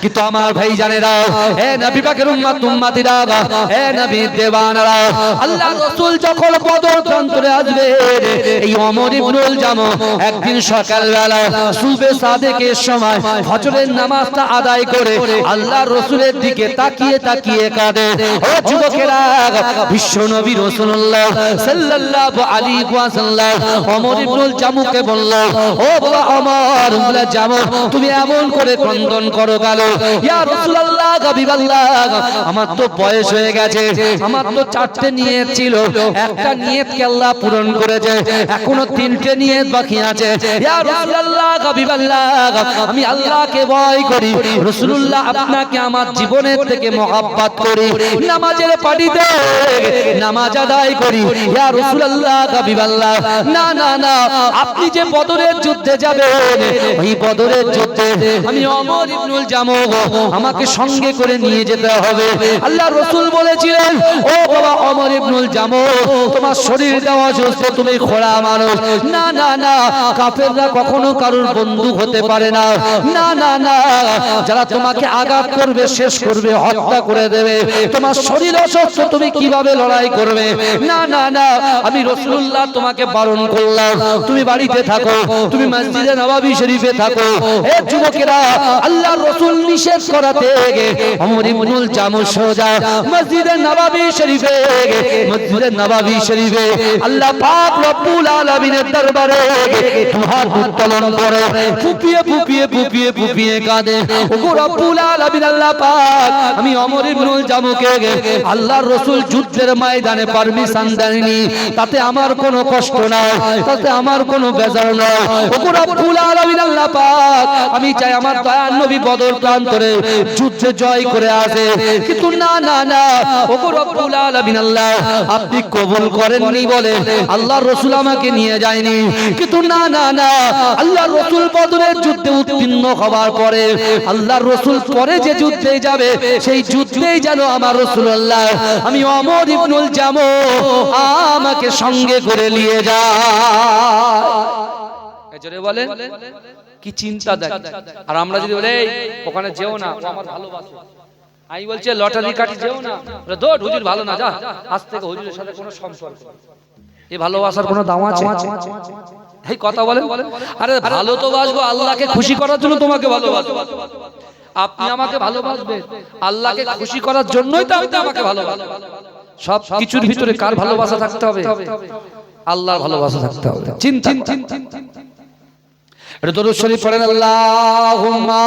কিন্তু আমার ভাই জানেরা, হে নবী পাকের উম্মত উম্মতিরা, হে নবী দেওয়ানারা, আল্লাহর রাসূল যখন বদর প্রান্তরে আসবে, এই ওমর ইবনুল জামু একদিন সকালবেলা সুবে সাদেকের সময় ফজরের নামাজটা আদায় করে আল্লাহর রাসূলের দিকে তাকিয়ে তাকিয়ে কাঁদে। ও যুবকেরা, বিশ্ব নবী রাসূলুল্লাহ সাল্লাল্লাহু আলাইহি ওয়াসাল্লাম ওমর ইবনুল জামুকে বলল, ও বাবা ওমর ইবনুল জামু, তুমি এমন করে ক্রন্দন করো গেল, ইয়া রাসূলুল্লাহ, হাবিবাল্লাহ, আমার তো বয়স হয়ে গেছে, আমার তো 4টে নিয়ত ছিল, একটা নিয়তকে আল্লাহ পূরণ করেছে, এখনো 3টে নিয়ত বাকি আছে। ইয়া রাসূলুল্লাহ, হাবিবাল্লাহ, আমি আল্লাহকে ভয় করি, রাসূলুল্লাহ আপনাকে আমার জীবনের থেকে মহব্বত করি, নামাজের পাটিতে নামাজ আদায় করি। ইয়া রাসূলুল্লাহ, হাবিবাল্লাহ, না না না, আপনি যে বদরের যুদ্ধে যাবেন, ওই বদরের যুদ্ধে আমি ওমর ইবনুল জামু আমাকে সঙ্গে করে নিয়ে যেতে হবে। আল্লাহর রাসূল বলেছিলেন, ও বাবা ওমর ইবনুল জামু, তোমার শরীরটা অসুস্থ, তুমি খোড়া মানুষ, না না না, কাফেররা কখনো কারোর বন্ধু হতে পারে না, না না না, যারা তোমাকে আঘাত করবে, শেষ করবে, হত্যা করে দেবে, তোমার শরীর অসুস্থ, তুমি কিভাবে লড়াই করবে? না না না, আমি রাসূলুল্লাহ তোমাকে বারণ করলাম, তুমি বাড়িতে থাকো, তুমি মসজিদে নববী শরীফে থাকো। হে যুবকেরা, আল্লাহর রাসূল নিষেধ করাতে ওমর ইবনুল জামু সোজা মসজিদে নববী শরীফে আল্লাহ পাক রব্বুল আলামিনের দরবারে দুহাত উত্তোলন করে ফুপিয়ে কাঁদে। ওগো রব্বুল আলামিন আল্লাহ পাক, আমি ওমর ইবনুল জামুকে আল্লাহর রাসূল যুদ্ধের ময়দানে পারমিশন দেননি, তাতে আমার কোনো কষ্ট নাই, তাতে আমার কোনো বেজার নাই। ওগো রব্বুল আলামিন আল্লাহ পাক, আমি চাই আমার দয়ার নবী বদর প্রান্তরে যুদ্ধে জয় করে আসে, কিন্তু না না না, ওগো রব্বুল আলামিন আল্লাহ আপনি কবুল করেননি বলে আল্লাহর রাসূল আমাকে নিয়ে যায়নি। কিন্তু না না না, আল্লাহর রাসূল বদরের যুদ্ধে উত্তীর্ণ হওয়ার পরে আল্লাহর রাসূল পরে যে যুদ্ধে যাবে সেই যুদ্ধেই যেন আমার রাসূলুল্লাহ আমি ওমর ইবনুল জামু আমাকে সঙ্গে করে নিয়ে যায়। জোরে বলেন, কি চিন্তা দেখ। আর আমরা যদি বলে ওখানে যেও না, ও আমার ভালোবাসে, আমি বলছি লটারি কাটি যেও না, দৌড় হুজুর ভালো না, যা আজ থেকে হুজুরের সাথে কোনো সম্পর্ক, এই ভালোবাসার কোনো দাম আছে? এই কথা বলেন। আরে ভালো তো বাসবো, আল্লাহকে খুশি করার জন্য তোমাকে ভালোবাসবো। আপনি আমাকে ভালোবাসবেন আল্লাহকে খুশি করার জন্যই তো আপনি আমাকে ভালোবাসবেন। সব কিছুর ভিতরে কার ভালোবাসা থাকতে হবে? আল্লাহর ভালোবাসা থাকতে হবে। চিন্তা এটা দরুদ শরীফ পড়েন, আল্লাহুম্মা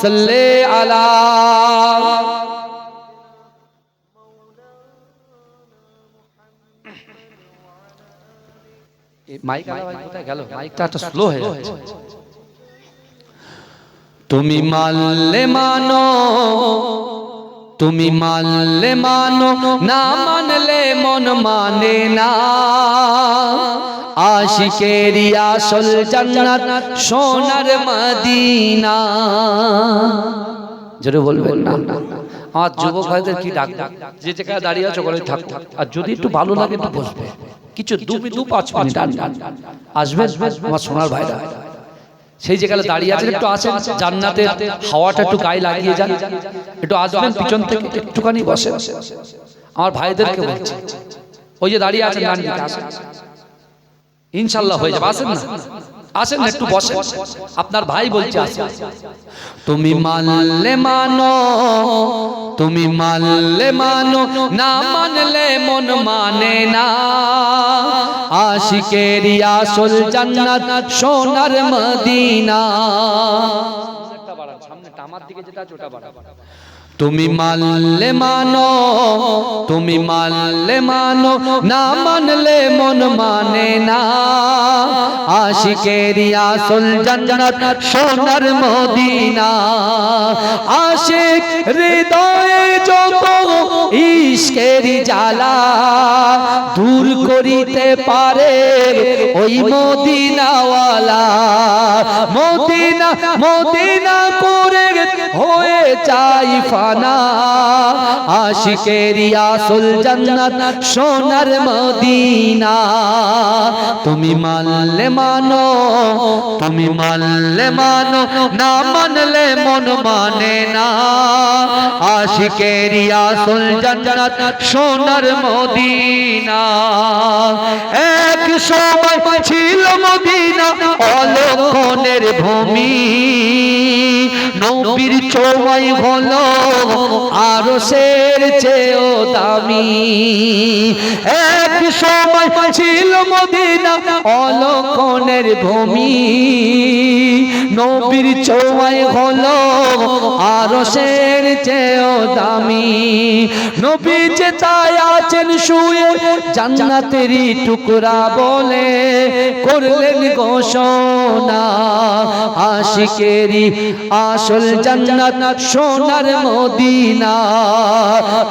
সাল্লি আলা মাইক আওয়াজ কোথায় গেল? মাইকটা একটু স্লো হয়ে যাচ্ছে। তুমি মানলে মানো, তুমি মানলে মানো, না মানলে মন মানে না। আশিকেরি আসল জান্নাত সোনার মদিনা। জোরে বলবেন না। আমার যুবক ভাইদের কি ডাক, যে জায়গায় দাঁড়িয়ে আছো ওখানে থাকো, আর যদি একটু ভালো লাগে একটু বসবে, কিছু 2-5 মিনিট আসবে আমার সোনার ভাইরা। সেই জায়গায় দাঁড়িয়ে আছেন, একটু আসেন, জান্নাতের হাওয়াটা একটু গায়ে লাগিয়ে যান, একটু আসবেন পিছন থেকে, একটুখানি বসেন। আমার ভাইদেরকে বলছি, ওই যে দাঁড়িয়ে আছেন ডান দিকে, আসেন, ইনশাআল্লাহ হয়ে যাবে। আসেন না, আসেন না, একটু বসেন, আপনার ভাই বলছে আসেন। তুমি মানলে মানো, তুমি মানলে মানো, না মানলে মন মানে না। আশিকেরি আসল জান্নাত সোনার মদিনা। সামনে আমার দিকে যেটা আছে ওটা বাড়ান। তুমি মানলে মানো, তুমি মানলে মানো, না মানলে মন মানে না। আশিকেরি আসল জান্নাত সোনার মদিনা। আশিক হৃদয়ে যত ইশকেরি জ্বালা দূর করিতে পারে ওই মদিনাওয়ালা। মদিনা মদিনা করে হয়ে চাই ফানা। আশিকেরি আসল জান্নাত সোনার মদিনা। তুমি মানলে মানো, তুমি মানলে মানো, না মানলে মন মানে না। আশিকেরি আসল জান্নাত সোনার মদিনা। এক সময় ছিল মদিনা অলক্ষণের ভূমি। নবীর ছোঁয়ায় হলো আরশের চেয়েও দামি। এক সময় ছিল মদিনা অলক্ষণের ভূমি। নবীর ছোঁয়ায় হলো আরশের চেয়েও দামি। নবী যে তাই আছেন শুয়ে জান্নাতেরই টুকরা বলে করলেন ঘোষণা। আশিকেরি আসল জান্নাত সোনার মদিনা।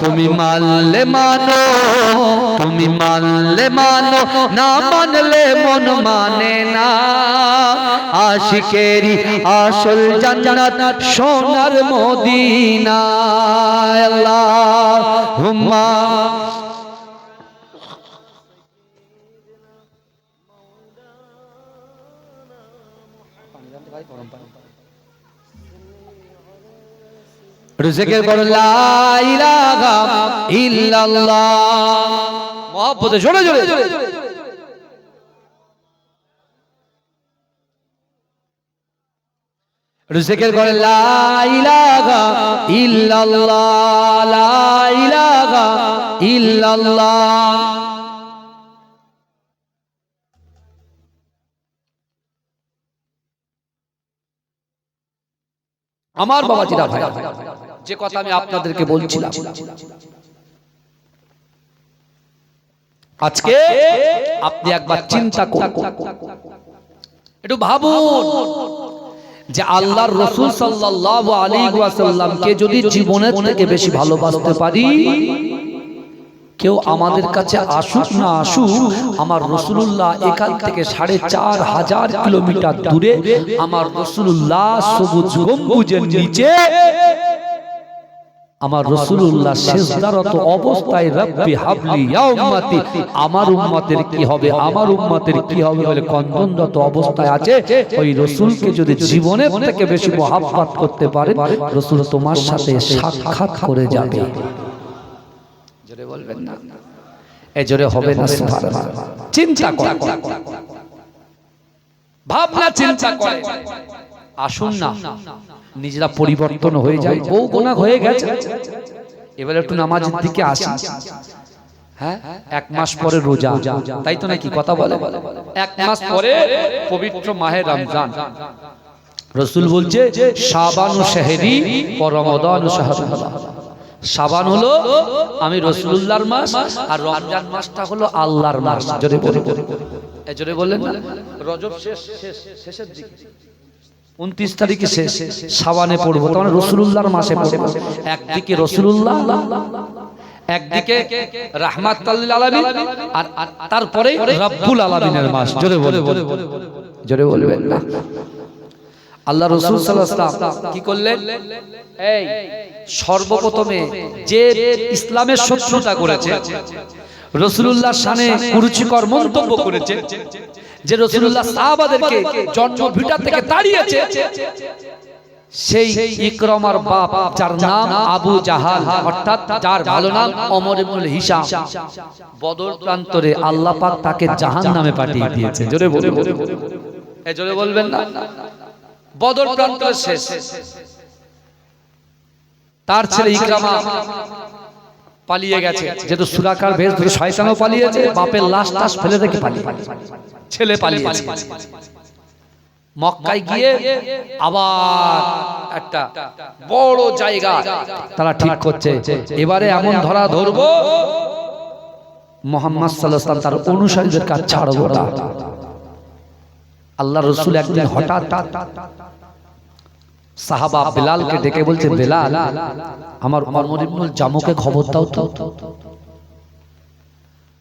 তুমি মানলে মানো, তুমি মানলে মানো, না মানলে মন মানে না। আশিকেরি আসল জান্নাত সোনার মদিনা। আল্লাহুম্মা জিকির করো লা ইলাহা ইল্লাল্লাহ। মহব্বতে জোরে জোরে জিকির করে লা ইলাহা ইল্লাল্লাহ, লা ইলাহা ইল্লাল্লাহ। আমার বাবাজিরা ভাই, যে কথা আমি আপনাদেরকে বলছিলাম, আজকে আপনি একবার চিন্তা করুন, একটু ভাবুন যে আল্লাহর রাসূল সাল্লাল্লাহু আলাইহি ওয়াসাল্লামকে যদি জীবনের থেকে বেশি ভালোবাসতে পারি, কেউ আমাদের কাছে আসুক না আসুক, আমার রাসূলুল্লাহ এখান থেকে ৪৫০০ কিলোমিটার দূরে আমার রাসূলুল্লাহ সবুজ গম্বুজের নিচে আমার রাসূলুল্লাহ সিজদারত অবস্থায় রব্বি হাবলি ইয়া উম্মতি, আমার উম্মতের কি হবে, আমার উম্মতের কি হবে বলে কন্দনরত অবস্থায় আছে। ওই রাসূলকে যদি জীবনের থেকে বেশি মহব্বত করতে পারে, রাসূল তোমার সাথে সাক্ষাৎ করে যাবে। জোরে বলবেন না, এই জোরে হবে না সুবহানাল্লাহ। চিন্তা করে, ভাবনা চিন্তা করে, আসুন না নিজেরা পরিবর্তন হয়ে যায়। বউ গোনা হয়ে গেছে, এবার একটু নামাজের দিকে আসি। হ্যাঁ, ১ মাস পরে রোজা, তাই তো নাকি কথা বলে? ১ মাস পরে পবিত্র মাহে রমজান। রাসূল বলছে শাবানু শাহরি ওয়া রমাদানু শাহরুল্লাহ। শাবান হলো আমি রাসূলুল্লাহর মাস, আর রমজান মাসটা হলো আল্লাহর মাস। জোরে বলে, এই জোরে বললেন না? রজব শেষের দিকে ২৯ তারিখে শেষ, শাবানে পড়বো, তার মানে রাসূলুল্লাহর মাসে পড়বো। একদিকে রাসূলুল্লাহ, একদিকে রাহমাতুল লিল আলামিন, আর তারপরে রব্বুল আলামিনের মাস। জোরে বলে, জোরে বলবেন না? আল্লাহ রাসূল সাল্লাল্লাহু আলাইহি ওয়াসাল্লাম কি করলেন? এই সর্বপ্রথমে যে ইসলামের শত্রুতা করেছে, রাসূলুল্লাহর শানে কুরুচিকর মন্তব্য করেছে, যে রাসূলুল্লাহ সাহাবাদেরকে জন্মভিটা থেকে তাড়িয়েছে, সেই ইকরামার বাপ, যার নাম আবু জাহাল, অর্থাৎ যার ভালো নাম ওমর ইবনুল হিশাম, বদর প্রান্তরে আল্লাহ পাক তাকে জাহান্নামে পাঠিয়ে দিয়েছে। জোরে বলবেন, এই জোরে বলবেন না? বদর প্রান্তরে শেষ, তার ছেলে ইকরামা পালিয়ে গেছে, যেহেতু সুরাকার বেশ ধরে শয়তানও পালিয়েছে, বাপের লাশ টাশ ফেলে রেখে পালিয়েছে, ছেলে পালিয়েছে। মক্কায় গিয়ে আবার একটা বড় জায়গা তারা ঠিক করছে, এবারে এমন ধরা ধরবো মুহাম্মদ সাল্লাল্লাহু আলাইহি ওয়াসাল্লাম তার অনুসারীদের কাছে ছাড়বো না। আল্লাহ রাসূল একদিন হঠাৎ সাহাবা বেলালকে ডেকে বলছে, বেলাল, আমার ওমর ইবনুল জামুকে খবর দাও তো,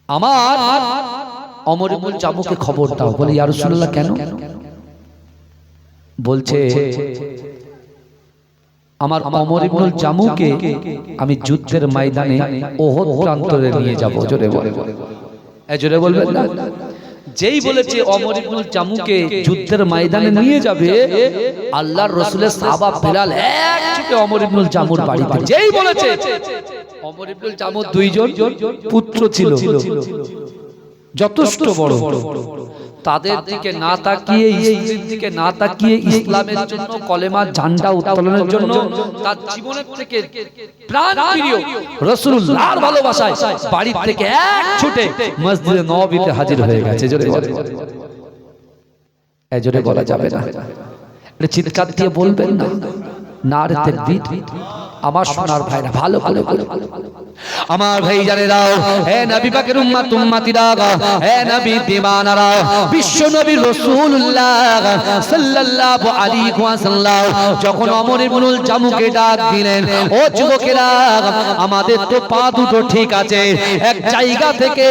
আমার ওমর ইবনুল জামুকে খবর দাও। বলে, ইয়া রাসূলুল্লাহ, কেন? বলছে, আমার ওমর ইবনুল জামুকে আমি যুদ্ধের ময়দানে ওহদ প্রান্তরে নিয়ে যাব। জোরে বলে, এই জোরে বলবেন না? যেই বলেছে ওমর ইবনুল জামুকে যুদ্ধের ময়দানে নিয়ে যাবে, আল্লাহর রাসূলের সাহাবা বেলাল এক ছুটে ওমর ইবনুল জামুর বাড়িতে। যেই বলেছে, ওমর ইবনুল জামুর 2 জন পুত্র ছিল, যথেষ্ট বড়, তাদের দিকে না তাকিয়ে, স্ত্রীর দিকে না তাকিয়ে, ইসলামের জন্য কলেমার ঝান্ডা উত্তোলনের জন্য তার জীবনের থেকে প্রাণ প্রিয় রাসূলুল্লাহর ভালোবাসায় বাড়ি থেকে এক ছুটে মসজিদে নববীতে হাজির হয়ে গেছে। জোরে বলে, এই জোরে বলা যাবে না, এটা চিৎকার দিয়ে বলবেন না? নারে তাকবীর। আমার সোনার ভাইরা, ভালো করে বলো, আমার ভাই জানেরা, হে নবী পাকের উম্মত উম্মতিরা, হে নবী দিওয়ানারা, বিশ্ব নবী রাসূলুল্লাহ সাল্লাল্লাহু আলাইহি ওয়াসাল্লাম যখন ওমর ইবনুল জামুকে ডাক দিলেন, ও যুবকেরা, আমাদের তো পা দুটো ঠিক আছে, এক জায়গা থেকে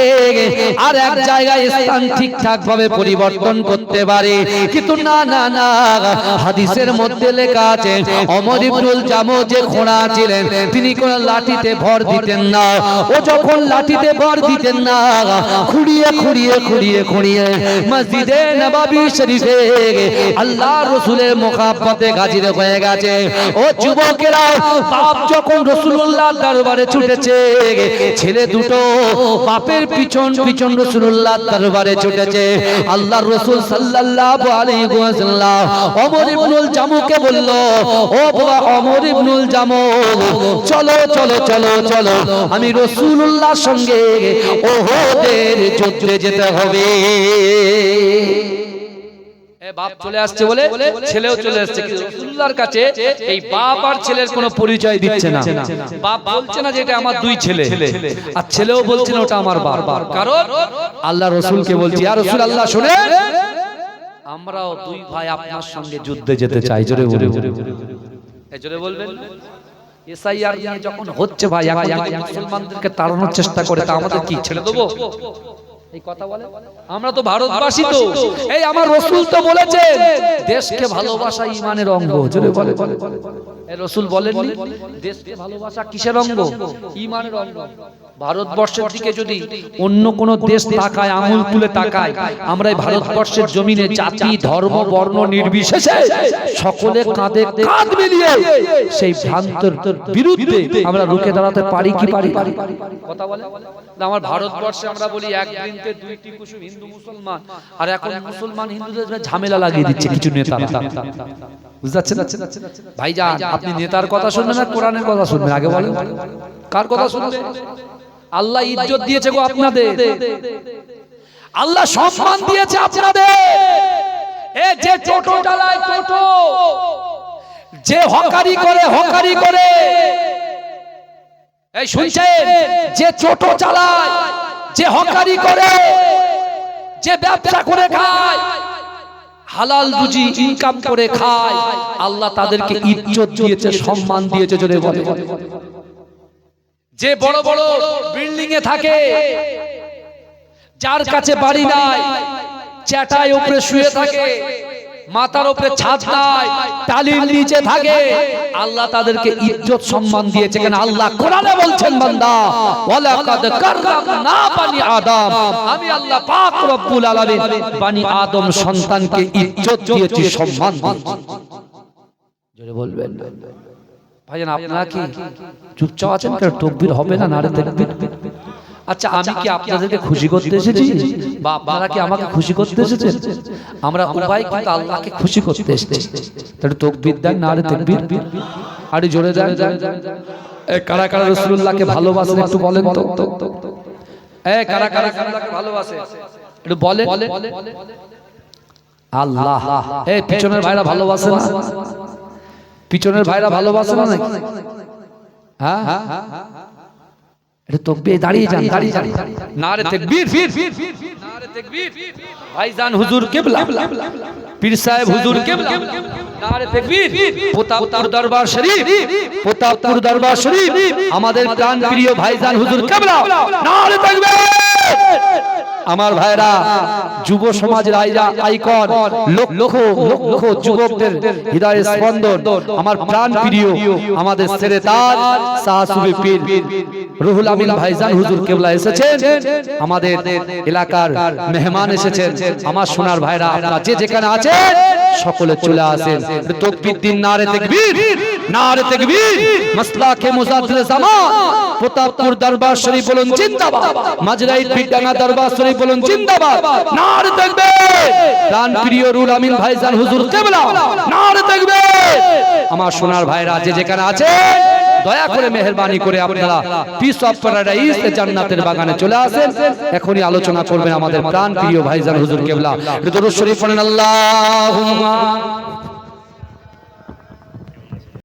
আর এক জায়গায় স্থান ঠিকঠাক ভাবে পরিবর্তন করতে পারে, কিন্তু না না না, হাদিসের মধ্যে লেখা আছে ওমর ইবনুল জামু যে ঘোড়া না ছিলেন তিনি কোন লাঠিতে ভর দিতেন না ও যখন লাঠিতে ভর দিতেন না খুঁড়িয়ে খুঁড়িয়ে খুঁড়িয়ে খুঁড়িয়ে মসজিদে নববী শরীফে আল্লাহর রাসূলের মুহাব্বতে গাজির হয়ে গেছে ও যুবকেরা বাপ যখন রাসূলুল্লাহর দরবারে ছুটেছে ছেলে দুটো বাপের পিছন পিছন রাসূলুল্লাহর দরবারে ছুটেছে আল্লাহর রাসূল সাল্লাল্লাহু আলাইহি ওয়াসাল্লাম ওমর ইবনুল জামুকে বলল ও বাবা ওমর ইবনুল জামু চলো চলো চলো চলো আমি রাসূলুল্লাহর সঙ্গে ওহদের যুদ্ধে যেতে হবে বাপ চলে আসছে বলে ছেলেও চলে আসছে কিন্তু রাসূলুল্লাহর কাছে এই বাপ আর ছেলের কোনো পরিচয় দিচ্ছে না বাপ বলছে না যে এটা আমার দুই ছেলে আর ছেলেও বলছে না ওটা আমার বাপ কারণ আল্লাহ রাসূলকে বলছি ইয়া রাসূলুল্লাহ শুনেন আমরাও দুই ভাই আপনার সঙ্গে যুদ্ধে যেতে চাই জোরে বলুন এই জোরে বলবেন এসআইআর নিয়ে যখন হচ্ছে ভাই এখন মুসলমানদেরকে তাড়ানোর চেষ্টা করে তা আমাদের কি ছেড়ে দেবো এই কথা বলে আমরা তো ভারতবাসী তো এই আমার রাসূল তো বলেছেন দেশকে ভালোবাসা ঈমানের অঙ্গ জোরে বলে এই রাসূল বলেননি দেশকে ভালোবাসা কিসের অঙ্গ ঈমানের অঙ্গ ভারতবর্ষের দিকে যদি অন্য কোন দেশ তাকায় আঙুল তুলে তাকায় আমরা এই ভারতবর্ষের জমিনে জাতি ধর্ম বর্ণ নির্বিশেষে সকলে কাঁধে কাঁধ মিলিয়ে সেই ভ্রান্তের বিরুদ্ধে আমরা রুখে দাঁড়াতে পারি কি পারি কথা বলে আমার ভারতবর্ষে আমরা বলি একদিনতে দুইটি কুসুম হিন্দু মুসলমান আর এখন মুসলমান হিন্দুদের ঝামেলা লাগিয়ে দিচ্ছে কিছু নেতা বুঝতে পারছেন ভাইজান আপনি নেতার কথা শুনবেন না কোরআনের কথা শুনবেন আগে বলেন কার কথা শুনবেন আল্লাহ ইজ্জত দিয়েছে গো আপনাদের আল্লাহ সম্মান দিয়েছে আপনাদের এই যে টোটো চালায় টোটো যে হকারি করে এই শুনছেন যে টোটো চালায় যে হকারি করে যে ব্যবসা করে খায় হালাল রুজি ইনকাম করে খায় আল্লাহ তাদেরকে ইজ্জত দিয়েছে সম্মান দিয়েছে জোরে বলে যে বড় বড় বিল্ডিং এ থাকে যার কাছে বাড়ি নাই চাটাই উপরে শুয়ে থাকে মাথার উপরে ছাদ নাই টালির নিচে থাকে আল্লাহ তাদেরকে ইজ্জত সম্মান দিয়েছে কেন আল্লাহ কোরআনে বলছেন বান্দা ওয়ালাকাদ কাররামনা বানি আদম আমি আল্লাহ পাক রব্বুল আলামিন বানি আদম সন্তানকে ইজ্জত দিয়েছি সম্মান দিয়েছি জোরে বলবেন ভাইজান আপনারা কি চুপচাপ আছেন কেন তাকবীর হবে না নারে তাকবীর আচ্ছা আমি কি আপনাদেরকে খুশি করতে এসেছি বা আপনারা কি আমাকে খুশি করতে এসেছেন আমরা উভয় কিন্তু আল্লাহকে খুশি করতে এসেছি তাহলে তাকবীর দেন নারে তাকবীর আরে জোরে দেন এই কারা কারা রাসূলুল্লাহকে ভালোবাসেন একটু বলেন তো এই কারা কারা রাসূলুল্লাহকে ভালোবাসে একটু বলেন আল্লাহ এই পিছনের ভাইরা ভালোবাসে না পিছনের ভাইরা ভালোবাসে না নাকি হ্যাঁ এটা তাকবীর দাঁড়িয়ে যান নারে তাকবীর নারে তাকবীর ভাইজান হুজুর কিবলা পীর সাহেব হুজুর কিবলা নারে তাকবীর প্রতাপপুর দরবার শরীফ আমাদের প্রাণ প্রিয় ভাইজান হুজুর কিবলা নারে তাকবীর আমার ভাইরা যুব সমাজের আইকন লক্ষ লক্ষ যুবকদের হৃদয়ের স্পন্দন আমার প্রাণ প্রিয় আমাদের সেরেতাজ সাহসুবি পীর রুহুল আমিন ভাইজান হুজুর কিবলা এসেছেন আমাদের এলাকার মেহমান এসেছেন আমার সোনার ভাইরা আপনারা যে যেখানে আছেন সকলে চলে আসেন তাকবীর দিন নারে তাকবীর মাসলাকে মুজাদ্দিদ জামান প্রতাপপুর দরবার শরীফ বলুন জিন্দাবাদ মাজরাইত বিডাঙ্গা দরবার শরীফ বলুন জিন্দাবাদ নারে তাকবীর প্রাণ প্রিয় রুহুল আমিন ভাইজান হুজুর কিবলা নারে তাকবীর আমার সোনার ভাইরা যে যেখানে আছেন দয়া করে মেহেরবানি করে আপনারা পিস অফ প্যারাডাইস জান্নাতের বাগানে চলে আসেন এখনই আলোচনা করবেন আমাদের প্রাণ প্রিয় ভাইজান হুজুর কিবলা দরুদ শরীফ পড়েন আল্লাহুম্মা